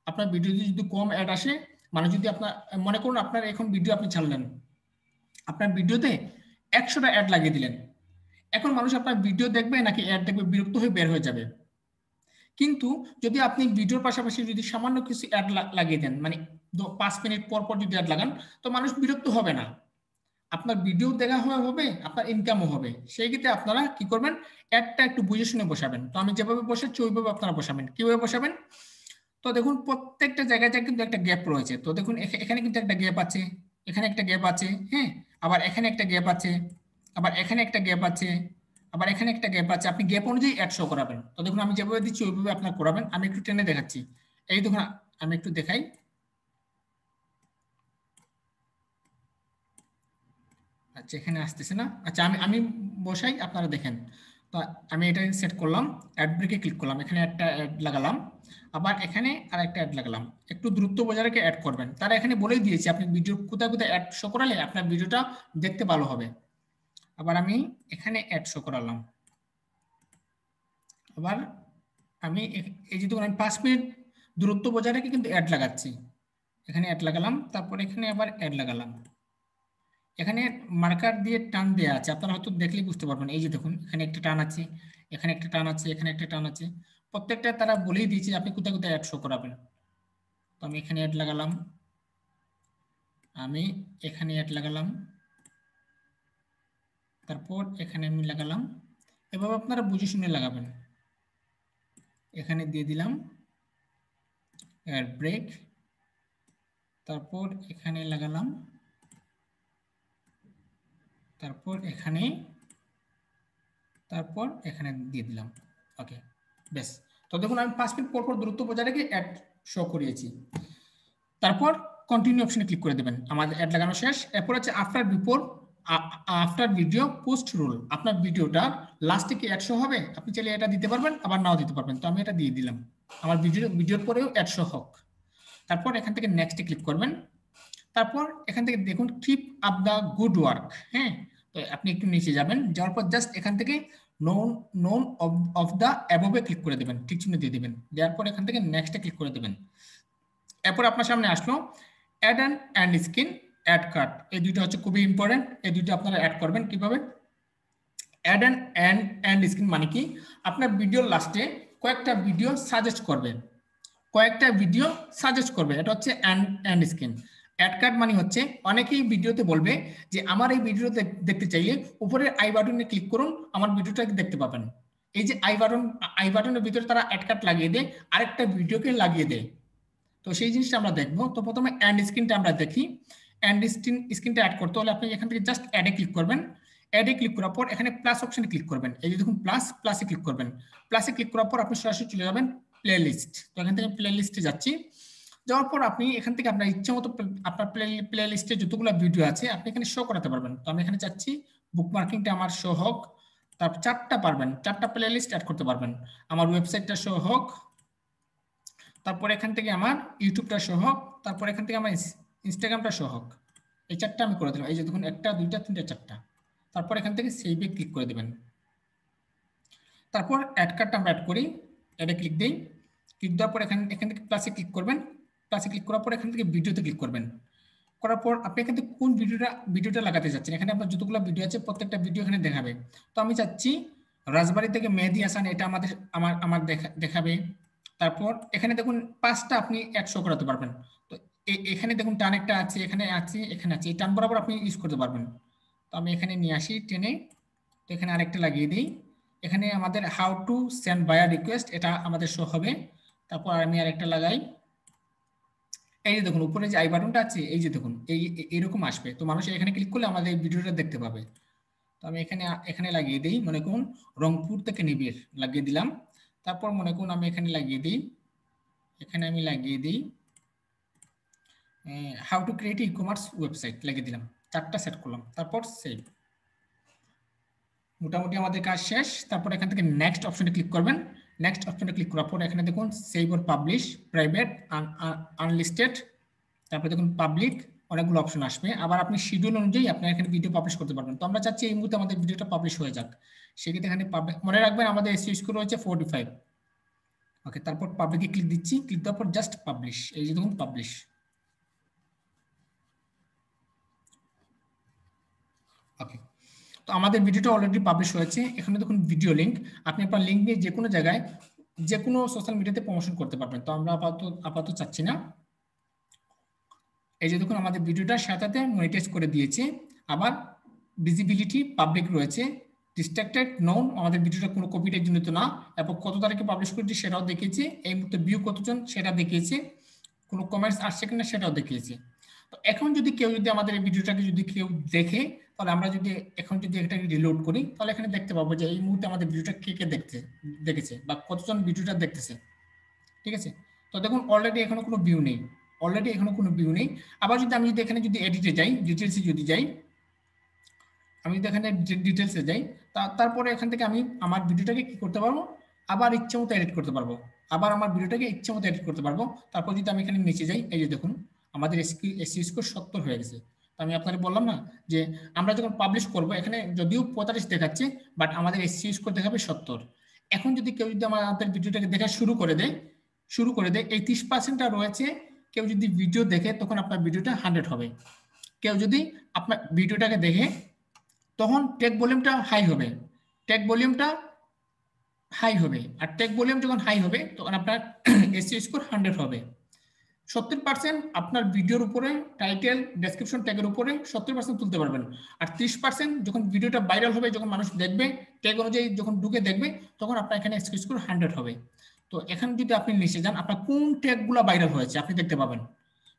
আপনার ভিডিওতে যদি কম অ্যাড আসে, মানুষ যদি আপনার, মনে করুন আপনার এখন ভিডিও আপনি ছাড়লেন, আপনার ভিডিওতে 100টা অ্যাড লাগিয়ে দিলেন, এখন মানুষ আপনার ভিডিও দেখবে নাকি অ্যাড দেখবে, বিরক্ত হয়ে বের হয়ে যাবে। কিন্তু যদি আপনি ভিডিওর পাশাপাশি যদি সামান্য কিছু অ্যাড লাগিয়ে দেন, মানে 5 মিনিট পর পর যদি অ্যাড লাগান, তো মানুষ বিরক্ত হবে না, আপনার ভিডিও দেখা হবে, আপনার ইনকামও হবে। সেই ক্ষেত্রে আপনারা কি করবেন, অ্যাডটা একটু বুঝে শুনে বসাবেন। তো আমি যেভাবে বসাচ্ছি ওইভাবে আপনারা বসাবেন। কিভাবে বসাবেন? তো দেখুন প্রত্যেকটা জায়গায় কিন্তু একটা গ্যাপ রয়েছে। তো দেখুন এখানে কিন্তু একটা গ্যাপ আছে, এখানে একটা গ্যাপ আছে, হ্যাঁ, আবার এখানে একটা গ্যাপ আছে, আবার এখানে একটা গ্যাপ আছে, আবার এখানে একটা গ্যাপ আছে। আপনি গ্যাপ অনুযায়ী অ্যাড শো করাবেন। তো দেখুন আমি যেভাবে দিচ্ছি ওইভাবে আপনার করাবেন। আমি একটু টেনে দেখাচ্ছি, এই দেখুন আমি একটু দেখাই। আচ্ছা এখানে আসতেছে না, আচ্ছা আমি আমি বসাই, আপনারা দেখেন। তো আমি এটা সেট করলাম, অ্যাড ব্রেকে ক্লিক করলাম, এখানে একটা অ্যাড লাগালাম, আবার এখানে আর একটা অ্যাড লাগালাম। একটু দ্রুত বজায় রেখে অ্যাড করবেন। তারা এখানে বলেই দিয়েছে আপনি ভিডিও কোথায় কোথায় অ্যাড শো করালে আপনার ভিডিওটা দেখতে ভালো হবে। আবার আমি এখানে অ্যাড শো করালাম, আবার আমি এই যে দেখুন আমি 5 মিনিট দূরত্ব বজায় রেখে কিন্তু অ্যাড লাগাচ্ছি। এখানে অ্যাড লাগালাম, তারপর এখানে আবার অ্যাড লাগালাম। এখানে মার্কার দিয়ে টান দেওয়া আছে, আপনারা হয়তো দেখলেই বুঝতে পারবেন। এই যে দেখুন এখানে একটা টান আছে, এখানে একটা টান আছে, এখানে একটা টান আছে। প্রত্যেকটা তারা বলেই দিয়েছে আপনি কোথায় কোথায় অ্যাড শো করাবেন। তো আমি এখানে অ্যাড লাগালাম, আমি এখানে অ্যাড লাগালাম, তারপর এখানে আমি লাগালাম। এভাবে আপনারা বুঝে শুনে লাগাবেন। এখানে দিয়ে দিলাম অ্যাড ব্রেক, তারপর এখানে লাগালাম, তারপর এখানে, তারপর এখানে দিয়ে দিলাম। ওকে, বেশ। তো দেখুন আমি 5 মিনিট পর পর দূরত্ব বজায় রেখে অ্যাড শো করিয়েছি। তারপর কন্টিনিউ অপশনে ক্লিক করে দেবেন। আমাদের অ্যাড লাগানো শেষ। এরপর আছে আফটার ভিডিও পোস্ট রুল। আপনার ভিডিওটা লাস্টে কি অ্যাড শো হবে, আপনি চাইলে এটা দিতে পারবেন, আবার নাও দিতে পারবেন। তো আমি এটা দিয়ে দিলাম, আমার ভিডিওর পরেও অ্যাড শো হোক। তারপর এখান থেকে নেক্সটে ক্লিক করবেন। তারপর এখান থেকে দেখুন keep up the good work, হ্যাঁ। তো আপনি একটু নিচে যাবেন, যাওয়ার পর জাস্ট এখান থেকে নোন অফ দ্য অ্যাবভে ক্লিক করে দেবেন, ঠিক চিহ্ন দিয়ে দেবেন। দেওয়ার পর এখান থেকে নেক্সটে ক্লিক করে দেবেন। এরপর আপনার সামনে আসলো add and screen, add card. এই দুটো হচ্ছে খুবই ইম্পর্টেন্ট, এই দুটো আপনারা অ্যাড করবেন কিভাবে। অ্যাড অ্যান্ড স্ক্রিন মানে কি, আপনার ভিডিওর লাস্টে কয়েকটা ভিডিও সাজেস্ট করবে, কয়েকটা ভিডিও সাজেস্ট করবে, এটা হচ্ছে অ্যান্ড স্ক্রিন। অ্যাড কার্ড মানে হচ্ছে অনেকেই ভিডিওতে বলবে যে আমার এই ভিডিও দেখতে চাইলে উপরের আই বাটনে ক্লিক করুন, আমার ভিডিওটা দেখতে পাবেন। এই যে আই বাটনের ভিতরে তারা অ্যাড কার্ড লাগিয়ে দেয়, আরেকটা ভিডিওকে লাগিয়ে দেয়। তো সেই জিনিসটা আমরা দেখবো। তো প্রথমে অ্যান্ড স্ক্রিনটা আমরা দেখি। অ্যান্ড স্ক্রিনটা অ্যাড করতে হলে আপনি এখান থেকে জাস্ট অ্যাডে ক্লিক করবেন। অ্যাডে ক্লিক করার পর এখানে প্লাস অপশনে ক্লিক করবেন। এই যে দেখুন প্লাসে ক্লিক করবেন। প্লাসে ক্লিক করার পর আপনি সরাসরি চলে যাবেন প্লে লিস্ট। তো এখান থেকে প্লে লিস্টে যাচ্ছি। যাওয়ার পর আপনি এখান থেকে আপনার ইচ্ছা মতো আপনার প্লে লিস্টে যতগুলো ভিডিও আছে আপনি এখানে শো করাতে পারবেন। তো আমি এখানে চাচ্ছি বুকমার্কিংটা আমার শো হোক, তারপর 4টা পারবেন, 4টা প্লে লিস্ট অ্যাড করতে পারবেন। আমার ওয়েবসাইটটা শো হোক, তারপর এখান থেকে আমার ইউটিউবটা শো হোক, তারপর এখান থেকে আমার ইনস্টাগ্রামটা শো হোক। এই 4টা আমি করে দিলাম। এই যে দেখুন 1টা 2টা 3টা 4টা। তারপর এখান থেকে সেভে ক্লিক করে দেবেন। তারপর অ্যাড কার্ডটা আমরা অ্যাড করি, অ্যাডে ক্লিক দিই। ক্লিক দেওয়ার পর এখান থেকে প্লাসে ক্লিক করবেন। প্লাসে ক্লিক করার পর এখান থেকে ভিডিওতে ক্লিক করবেন। করার পর আপনি এখান থেকে কোন ভিডিওটা লাগাতে চাচ্ছেন, এখানে আপনার যতগুলো ভিডিও আছে প্রত্যেকটা ভিডিও এখানে দেখাবে। তো আমি চাচ্ছি রাজবাড়ি থেকে মেহেদি হাসান, এটা আমার দেখাবে। তারপর এখানে দেখুন 5টা আপনি অ্যাড শো করাতে পারবেন। তো এখানে দেখুন টান একটা আছে, এখানে আছে, এখানে আছে, এই টান বরাবর আপনি ইউজ করতে পারবেন। তো আমি এখানে নিয়ে আসি টেনে, তো এখানে আরেকটা লাগিয়ে দিই। এখানে আমাদের how to send buyer request, এটা আমাদের শো হবে। তারপর আমি আরেকটা লাগাই। এই যে দেখুন উপরে যে আই বাটনটা আছে, এই যে দেখুন এইরকম আসবে। তো মানুষ এখানে ক্লিক করলে আমাদের এই ভিডিওটা দেখতে পাবে। তো আমি এখানে লাগিয়ে দিই, মনে করুন রংপুর থেকে নিবিড় লাগিয়ে দিলাম। তারপর মনে করুন আমি এখানে লাগিয়ে দিই, এখানে আমি লাগিয়ে দিই how to create e commerce website লাগিয়ে দিলাম। 4টা সেট করলাম, তারপর সেভ। মোটামুটি আমাদের কাজ শেষ। তারপর এখান থেকে নেক্সট অপশনে ক্লিক করবেন। নেক্সট অপশনে ক্লিক করার পর এখানে দেখুন save or publish, private, unlisted, তারপরে দেখুন পাবলিক, অনেকগুলো অপশন আসবে। আবার আপনি শিডিউল অনুযায়ী আপনি এখানে ভিডিও পাবলিশ করতে পারবেন। তো আমরা চাচ্ছি এই মুহূর্তে আমাদের ভিডিওটা পাবলিশ হয়ে যাক, সেক্ষেত্রে এখানে মনে রাখবেন আমাদের এসইও স্কোর রয়েছে 45। ওকে, তারপর পাবলিকে ক্লিক দিচ্ছি, ক্লিক দেওয়ার পর জাস্ট পাবলিশ, এই যে দেখুন পাবলিশ। ওকে, তো আমাদের ভিডিওটা অলরেডি পাবলিশ হয়েছে। এখানে দেখুন ভিডিও লিঙ্ক, আপনি আপনার লিঙ্ক নিয়ে যে কোনো জায়গায় যে কোনো সোশ্যাল মিডিয়াতে প্রমোশন করতে পারবেন। তো আমরা আপাতত চাচ্ছি না। এই যে দেখুন আমাদের ভিডিওটা সাথে মনিটাইজ করে দিয়েছে। আবার ভিজিবিলিটি পাবলিক রয়েছে, ডিস্ট্রাক্টেড নোন, আমাদের ভিডিওটা কোনো কপিরাইট জনিত না, এবং কত তারিখে পাবলিশ করেছি সেটাও দেখিয়েছে, এই মুহূর্তে ভিউ কতজন সেটা দেখিয়েছে, কোনো কমেন্টস আসছে কিনা সেটাও দেখিয়েছে। তো এখন যদি কেউ যদি আমাদের এই ভিডিওটাকে যদি কেউ দেখে, তাহলে আমরা যদি এখন যদি এটাকে রিলোড করি, তাহলে এখানে দেখতে পাবো যে এই মুহূর্তে আমাদের ভিডিওটা কে কে দেখেছে বা কতজন ভিডিওটা দেখতেছে। ঠিক আছে, তো দেখুন অলরেডি এখনো কোনো ভিউ নেই, অলরেডি এখনো কোনো ভিউ নেই। আবার যদি আমি যদি এখানে যদি এডিটে যাই, ডিটেলসে যদি যাই, আমি যদি এখানে ডিটেলসে যাই, তারপরে এখান থেকে আমি আমার ভিডিওটাকে কি করতে পারবো, আবার ইচ্ছে মতো এডিট করতে পারবো, আবার আমার ভিডিওটাকে ইচ্ছে মতো এডিট করতে পারবো। তারপর যদি আমি এখানে নিচে যাই, এই যে দেখুন আমাদের এসইও স্কোর 70 হয়ে গেছে। তো আমি আপনাকে বললাম না যে আমরা যখন পাবলিশ করব, এখানে যদিও 45 দেখাচ্ছে, বাট আমাদের এসইও স্কোর দেখাবে 70। এখন যদি কেউ যদি আমাদের ভিডিওটাকে দেখা শুরু করে দেয়, এই 30%টা রয়েছে, কেউ যদি ভিডিও দেখে তখন আপনার ভিডিওটা 100 হবে। কেউ যদি আপনার ভিডিওটাকে দেখে তখন টেক ভলিউমটা হাই হবে, টেক ভলিউমটা হাই হবে, আর টেক ভলিউম যখন হাই হবে তখন আপনার এসইও স্কোর 100 হবে। 70% আপনার ভিডিওর উপরে টাইটেল ডেসক্রিপশন ট্যাগের উপরে 70% তুলতে পারবেন, আর 30% যখন ভিডিওটা ভাইরাল হবে, যখন মানুষ দেখবে, ট্যাগ অনুযায়ী যখন ঢুকে দেখবে, তখন আপনার এখানে এসইও স্কোর 100 হবে। তো এখানে যদি আপনি নিচে যান, আপনার কোন ট্যাগগুলো ভাইরাল হয়েছে আপনি দেখতে পাবেন।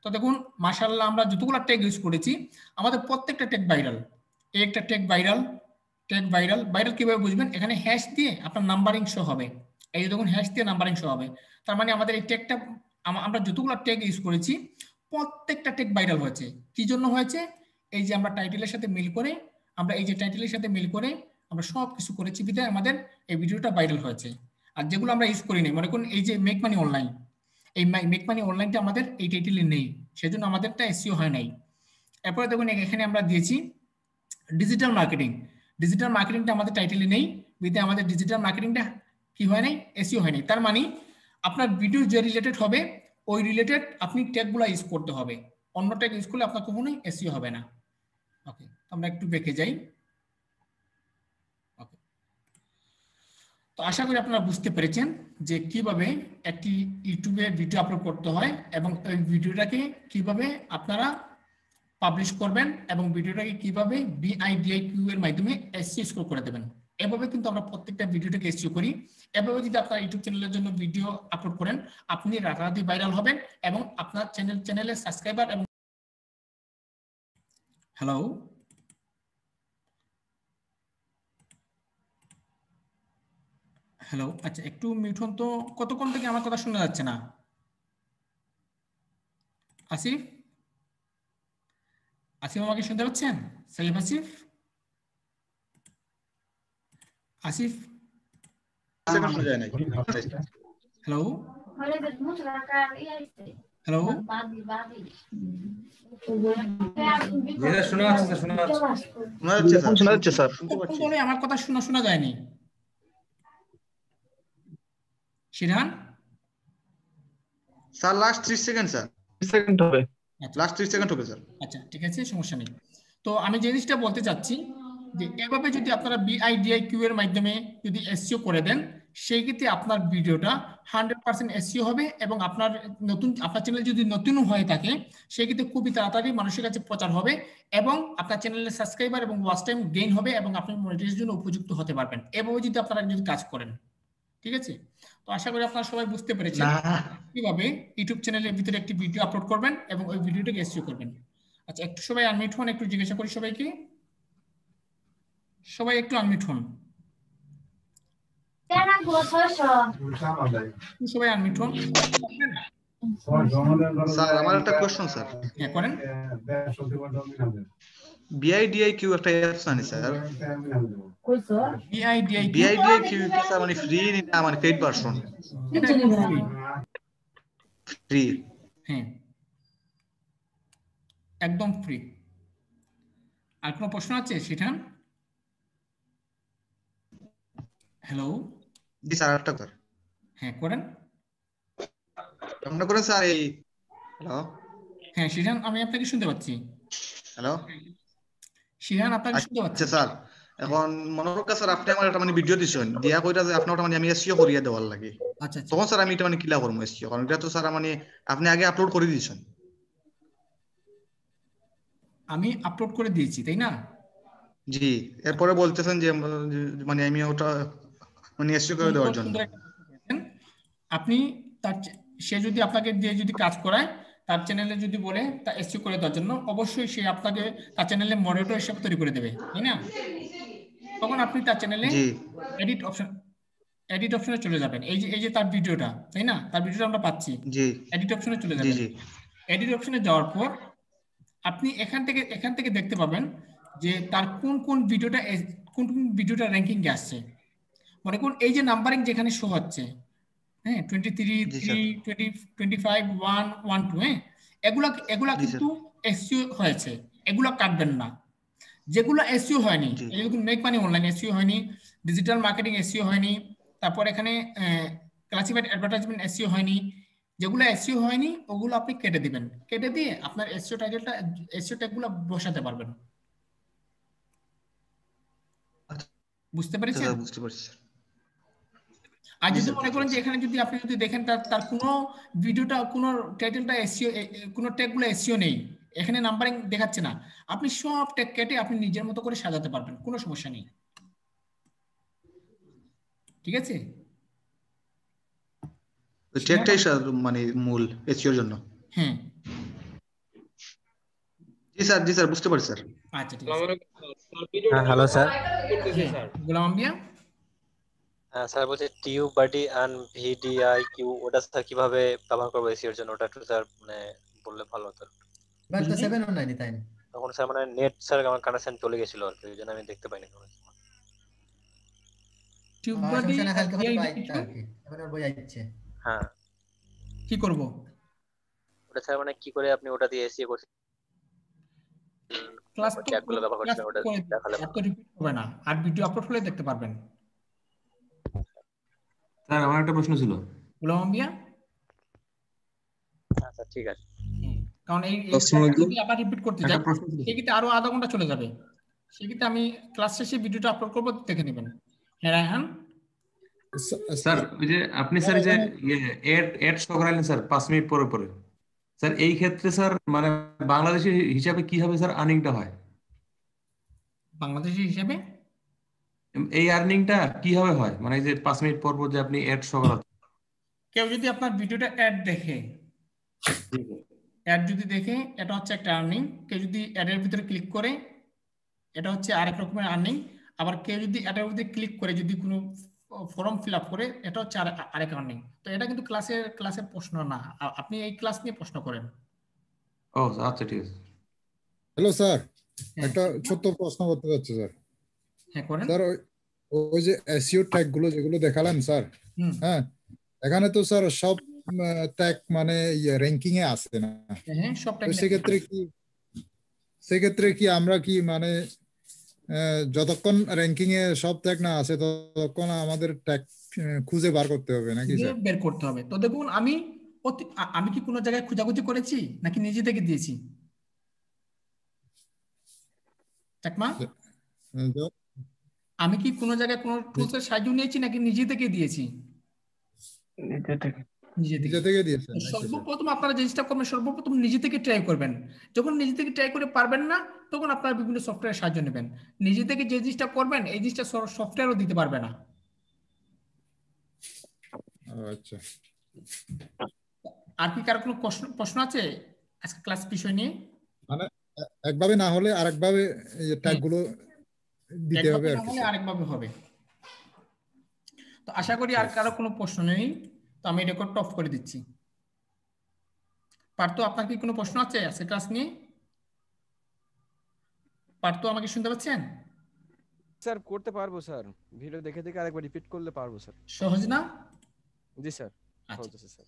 তো দেখুন মাশাআল্লাহ আমরা যতগুলো ট্যাগ ইউজ করেছি, আমাদের প্রত্যেকটা ট্যাগ ভাইরাল। এই একটা ট্যাগ ভাইরাল, ভাইরাল কিভাবে বুঝবেন, এখানে হ্যাশ দিয়ে আপনার নাম্বারিং শো হবে, এই যে দেখুন হ্যাশ দিয়ে নাম্বারিং শো হবে। তার মানে আমাদের এই ট্যাগটা, আমরা যতগুলো ট্যাগ ইউজ করেছি প্রত্যেকটা ট্যাগ ভাইরাল হয়েছে। কি জন্য হয়েছে, এই যে আমরা টাইটেলের সাথে মিল করে, আমরা সব কিছু করেছি বিধায় আমাদের এই ভিডিওটা ভাইরাল হয়েছে। আর যেগুলো আমরা ইউজ করিনি, মনে করুন এই যে মেক মানি অনলাইন, এই মেক মানি অনলাইনটা আমাদের এই টাইটেলে নেই, সেজন্য আমাদেরটা এসইও হয় নাই। এরপরে দেখুন এখানে আমরা দিয়েছি ডিজিটাল মার্কেটিংটা আমাদের টাইটেলে নেই, বিধায় আমাদের ডিজিটাল মার্কেটিংটা কি হয় নাই, এসইও হয় নাই। তার মানে আপনার ভিডিও যে রিলেটেড হবে ওই রিলেটেড আপনি ট্যাগগুলো ইউজ করতে হবে, অন্য ট্যাগ ইউজ করলে আপনার কখনোই এসইও হবে না। ওকে, আমরা একটু বেঁকে যাই। ওকে, তো আশা করি আপনারা বুঝতে পেরেছেন যে কিভাবে একটি ইউটিউবে ভিডিও আপলোড করতে হয় এবং এই ভিডিওটাকে কিভাবে আপনারা পাবলিশ করবেন এবং ভিডিওটাকে কিভাবে বিআইডিআইকিউ এর মাধ্যমে এসইও স্কোর করে দেবেন। এভাবে কিন্তু আমরা প্রত্যেকটা ভিডিওটাকে এসইও করি। এভাবে যদি আপনার ইউটিউব চ্যানেলের জন্য ভিডিও আপলোড করেন, আপনি রাতারাতি ভাইরাল হবেন এবং আপনার চ্যানেলের সাবস্ক্রাইবার এবং হ্যালো, আচ্ছা একটু মিউট হন তো, কতক্ষণ থেকে আমার কথা শোনা যাচ্ছে না? আসিফ আমাকে শুনতে পাচ্ছেন? সাইফ আসিফ হ্যালো হ্যালো, আমার কথা শোনা যায়নি। Shirhan sir last 30 second sir, 30 second হবে, লাস্ট 30 সেকেন্ড হবে স্যার। আচ্ছা ঠিক আছে, সমস্যা নেই। তো আমি যে জিনিসটা বলতে চাচ্ছি যে এভাবে যদি আপনারা বিআইডিআইকিউ এর মাধ্যমে যদি এসইও করে দেন, সেই ক্ষেত্রে আপনার ভিডিওটা 100% এসইও হবে এবং আপনার চ্যানেল যদি নতুন হয়ে থাকে সেই ক্ষেত্রে খুবই তাড়াতাড়ি মানুষের কাছে প্রচার হবে এবং আপনার চ্যানেলের সাবস্ক্রাইবার এবং ওয়াচ টাইম গেইন হবে এবং আপনি মনিটাইজেশনের জন্য উপযুক্ত হতে পারবেন, এভাবে যদি আপনারা যদি কাজ করেন। ঠিক আছে, তো আশা করি আপনারা সবাই বুঝতে পেরেছেন কিভাবে ইউটিউব চ্যানেলের ভিতরে একটি ভিডিও আপলোড করবেন এবং ওই ভিডিওটাকে এসইও করবেন। আচ্ছা একটু সবাই আনমিউট হন, একটু জিজ্ঞাসা করি সবাইকে, সবাই একটু আনমিউট হন, সবাই আনমিউট হন। স্যার আমার একটা কোশ্চেন স্যার, হ্যাঁ করেন। বিআইডিআই কিউ একটা অ্যাপস আনি স্যার, বিআইডিআই কি? বিআইডিআই কিউ কি স্যার মানে ফ্রি না মানে পেইড ভার্সন? এটা একদম free। ফ্রি। হ্যাঁ একদম ফ্রি। আর কোনো প্রশ্ন আছে সেটা? হ্যালো। জি স্যার একটা স্যার, হ্যাঁ করেন। মনে করেন স্যার এই, হ্যালো হ্যাঁ শিহান আমি আপনাকে শুনতে পাচ্ছি। হ্যালো, শিহান আপনাকে শুনতে পাচ্ছি। আচ্ছা স্যার এখন মনে করেন স্যার আপনি আমার একটা মানে ভিডিও দিছেন দিয়া কইরা যে আপনার ওটা মানে আমি এসইও করিয়া দেওয়ার লাগে, আচ্ছা আচ্ছা তখন স্যার আমি এটা মানে কিলা করবো এসইও, কারণ এটা তো স্যার মানে আপনি আগে আপলোড করে দিয়েছেন। আমি আপলোড করে দিয়েছি তাই না? জি, এরপরে বলতেছেন যে মানে আমি ওটা মানে এসইও করে সুন্দর দেওয়ার জন্য। সুন্দর একটা প্রশ্ন করেছেন। আপনি সে যদি আপনাকে দিয়ে যদি কাজ করায়, তার চ্যানেলে যদি বলে তা এসইও করে দেওয়ার জন্য, অবশ্যই সে আপনাকে তার চ্যানেলে মডারেটর হিসেবে তৈরি করে দেবে তাই না? তখন আপনি তার চ্যানেলে জি এডিট অপশন এডিট অপশনে চলে যাবেন। এই যে তার ভিডিওটা তাই না, তার ভিডিওটা আমরা পাচ্ছি। জি এডিট অপশনে চলে জি যাবেন। জি এডিট অপশনে যাওয়ার পর আপনি এখান থেকে দেখতে পাবেন যে তার কোন কোন ভিডিওটা কোন কোন ভিডিওটা র্যাঙ্কিং এ আসছে। মনে করুন এই যে নাম্বারিং যেখানে শো হচ্ছে, হ্যাঁ 23, জি 3, স্যার 20, 25, 1, 1, 2, হ্যাঁ এগুলা এগুলা জি স্যার কিন্তু এসইও হয়েছে, এগুলা কাটবেন না। যেগুলো এসইও হয়নি, জি এই দেখুন মেক মানি অনলাইন এসইও হয়নি, ডিজিটাল মার্কেটিং এসইও হয়নি, তারপর এখানে ক্লাসিফাইড অ্যাডভার্টাইজমেন্ট এসইও হয়নি, যেগুলো এসইও হয়নি ওগুলো আপনি কেটে দিবেন। কেটে দিয়ে আপনার এসইও টাইটেলটা, এসইও ট্যাগগুলো বসাতে পারবেন। আচ্ছা বুঝতে পেরেছেন? স্যার বুঝতে পারছি স্যার। আর জি যদি স্যার মনে বুঝতে করেন যে পারছি। এখানে যদি আপনি যদি দেখেন তার তার কোনো ভিডিওটা কোনো টাইটেলটা এসইও, কোনো ট্যাগগুলো এসইও নেই, এখানে নাম্বারিং দেখাচ্ছে না, আপনি সব ট্যাগ কেটে আপনি নিজের মতো করে সাজাতে পারবেন, কোনো সমস্যা নেই। ঠিক আছে? ওইটা শিওর? একটাই স্যার মানে মূল এসইওর জন্য। হ্যাঁ জি স্যার বুঝতে পারছি স্যার। আচ্ছা ঠিক আছে। হ্যাঁ হ্যালো স্যার। হ্যাঁ গোলাম আম্বিয়া। হ্যাঁ স্যার বলছি টিউব বাডি অ্যান্ড ভিডিআই কিউ ওটা স্যার কিভাবে ব্যবহার করবো এসিওর জন্য, ওটা একটু স্যার মানে বললে ভালো হতো। But the বুঝলি? 799 তখন স্যার মানে নেট স্যার আমার কানেকশন চলে গেছিল আর কি, ওই জন্য আমি দেখতে পাইনি কোনো সময়। টিউব বডি সমস্যা না, আর কালকে হয়তো ভিআইডি পাইছে আর কি, এবার ওর বই আসছে। হ্যাঁ কি করব? ওটা স্যার মানে কি করে আপনি ওটা দিয়ে এসিও করছেন, ক্লাস তো ট্যাগ গুলো ব্যবহার ক্লাস করছেন, ওটা করে দেখালে আর ভালো। তো রিপিট হবে না, আর ভিডিও আপলোড হলে দেখতে পারবেন। স্যার আমার একটা প্রশ্ন ছিল। গোলাম আম্বিয়া। হ্যাঁ স্যার ঠিক আছে। কারণ এই আসসালামু ক্লাসটা আলাইকুম। যদি আবার রিপিট করতে একটা যাই প্রশ্ন ছিল। সেক্ষেত্রে আরো আধা ঘন্টা চলে যাবে। সেক্ষেত্রে আমি ক্লাস শেষে ভিডিওটা আপলোড করবো, দেখে নেবেন। হ্যাঁ রায়হান। স্যার ওই যে আপনি স্যার এই যে এড এড শো করালেন স্যার 5 মিনিট পরে পরে, স্যার এই ক্ষেত্রে স্যার মানে বাংলাদেশি হিসাবে কি হবে স্যার আর্নিংটা হয়? বাংলাদেশি হিসেবে এই আর্নিংটা কিভাবে হয় মানে এই যে 5 মিনিট পর পর যে আপনি এড শো করাচ্ছেন? কেউ যদি আপনার ভিডিওটা অ্যাড দেখে, জি স্যার। অ্যাড যদি দেখে এটা হচ্ছে একটা আর্নিং। কেউ যদি অ্যাডের ভিতরে ক্লিক করে এটা হচ্ছে আরেক রকমের আর্নিং। আবার কেউ যদি অ্যাডের ভিতরে ক্লিক করে যদি কোনো ফর্ম ফিল আপ করে এটা হচ্ছে আরেক আর্নিং। তো এটা কিন্তু ক্লাসের প্রশ্ন না, আপনি এই ক্লাস নিয়ে প্রশ্ন করেন। ও আচ্ছা ঠিক আছে। হ্যালো স্যার, হ্যাঁ একটা ছোট্ট প্রশ্ন করতে চাচ্ছি স্যার। হ্যাঁ করেন। স্যার ওই যে এসইও ট্যাগ গুলো যেগুলো দেখালেন স্যার, হুম হ্যাঁ এখানে তো স্যার সব ট্যাগ মানে র্যাঙ্কিং এ আসে না। হ্যাঁ সবটা তো সেক্ষেত্রে কি আমরা কি মানে যতক্ষণ র্যাঙ্কিং এ সব ট্যাগ না আসে ততক্ষণ আমাদের ট্যাগ খুঁজে বার করতে হবে নাকি খুঁজে স্যার? বের করতে হবে। তো দেখুন আমি কি কোনো জায়গায় খোঁজাখুঁজি করেছি নাকি নিজে থেকে দিয়েছি? চাকমা, য- আমি কি কোনো জায়গায় কোনো টুলসের সাহায্য নিয়েছি নাকি নিজে থেকে দিয়েছি? নিজে থেকে। নিজে থেকে দিয়েছেন তো নাকি স্যার? সর্বপ্রথম আপনারা যে জিনিসটা করবেন, সর্বপ্রথম নিজে থেকে ট্রাই করবেন। যখন নিজে থেকে ট্রাই করে পারবেন না তখন আপনারা বিভিন্ন সফটওয়্যারের সাহায্য নেবেন। নিজে থেকে যে জিনিসটা করবেন এই জিনিসটা সফটওয়্যারও দিতে পারবে না। আচ্ছা, আর কি কারো কোনো প্রশ্ন আছে আজকে ক্লাস বিষয় নিয়ে? মানে একভাবে না হলে আরেকভাবে ট্যাগ গুলো দিতে হবে একভাবে আর না কি হলে স্যার। আরেকভাবে হবে। তো আশা করি আর আচ্ছা, কারো কোনো প্রশ্ন নেই। তো আমি রেকর্ডটা অফ করে দিচ্ছি। পার্থ, আপনার কি কোনো প্রশ্ন আছে আজকের ক্লাস নিয়ে? পার্থ, আমাকে শুনতে পাচ্ছেন? স্যার করতে পারবো স্যার, ভিডিও দেখে দেখে আরেকবার রিপিট করলে পারবো স্যার। সহজ না? জি স্যার, আচ্ছা। হচ্ছে স্যার।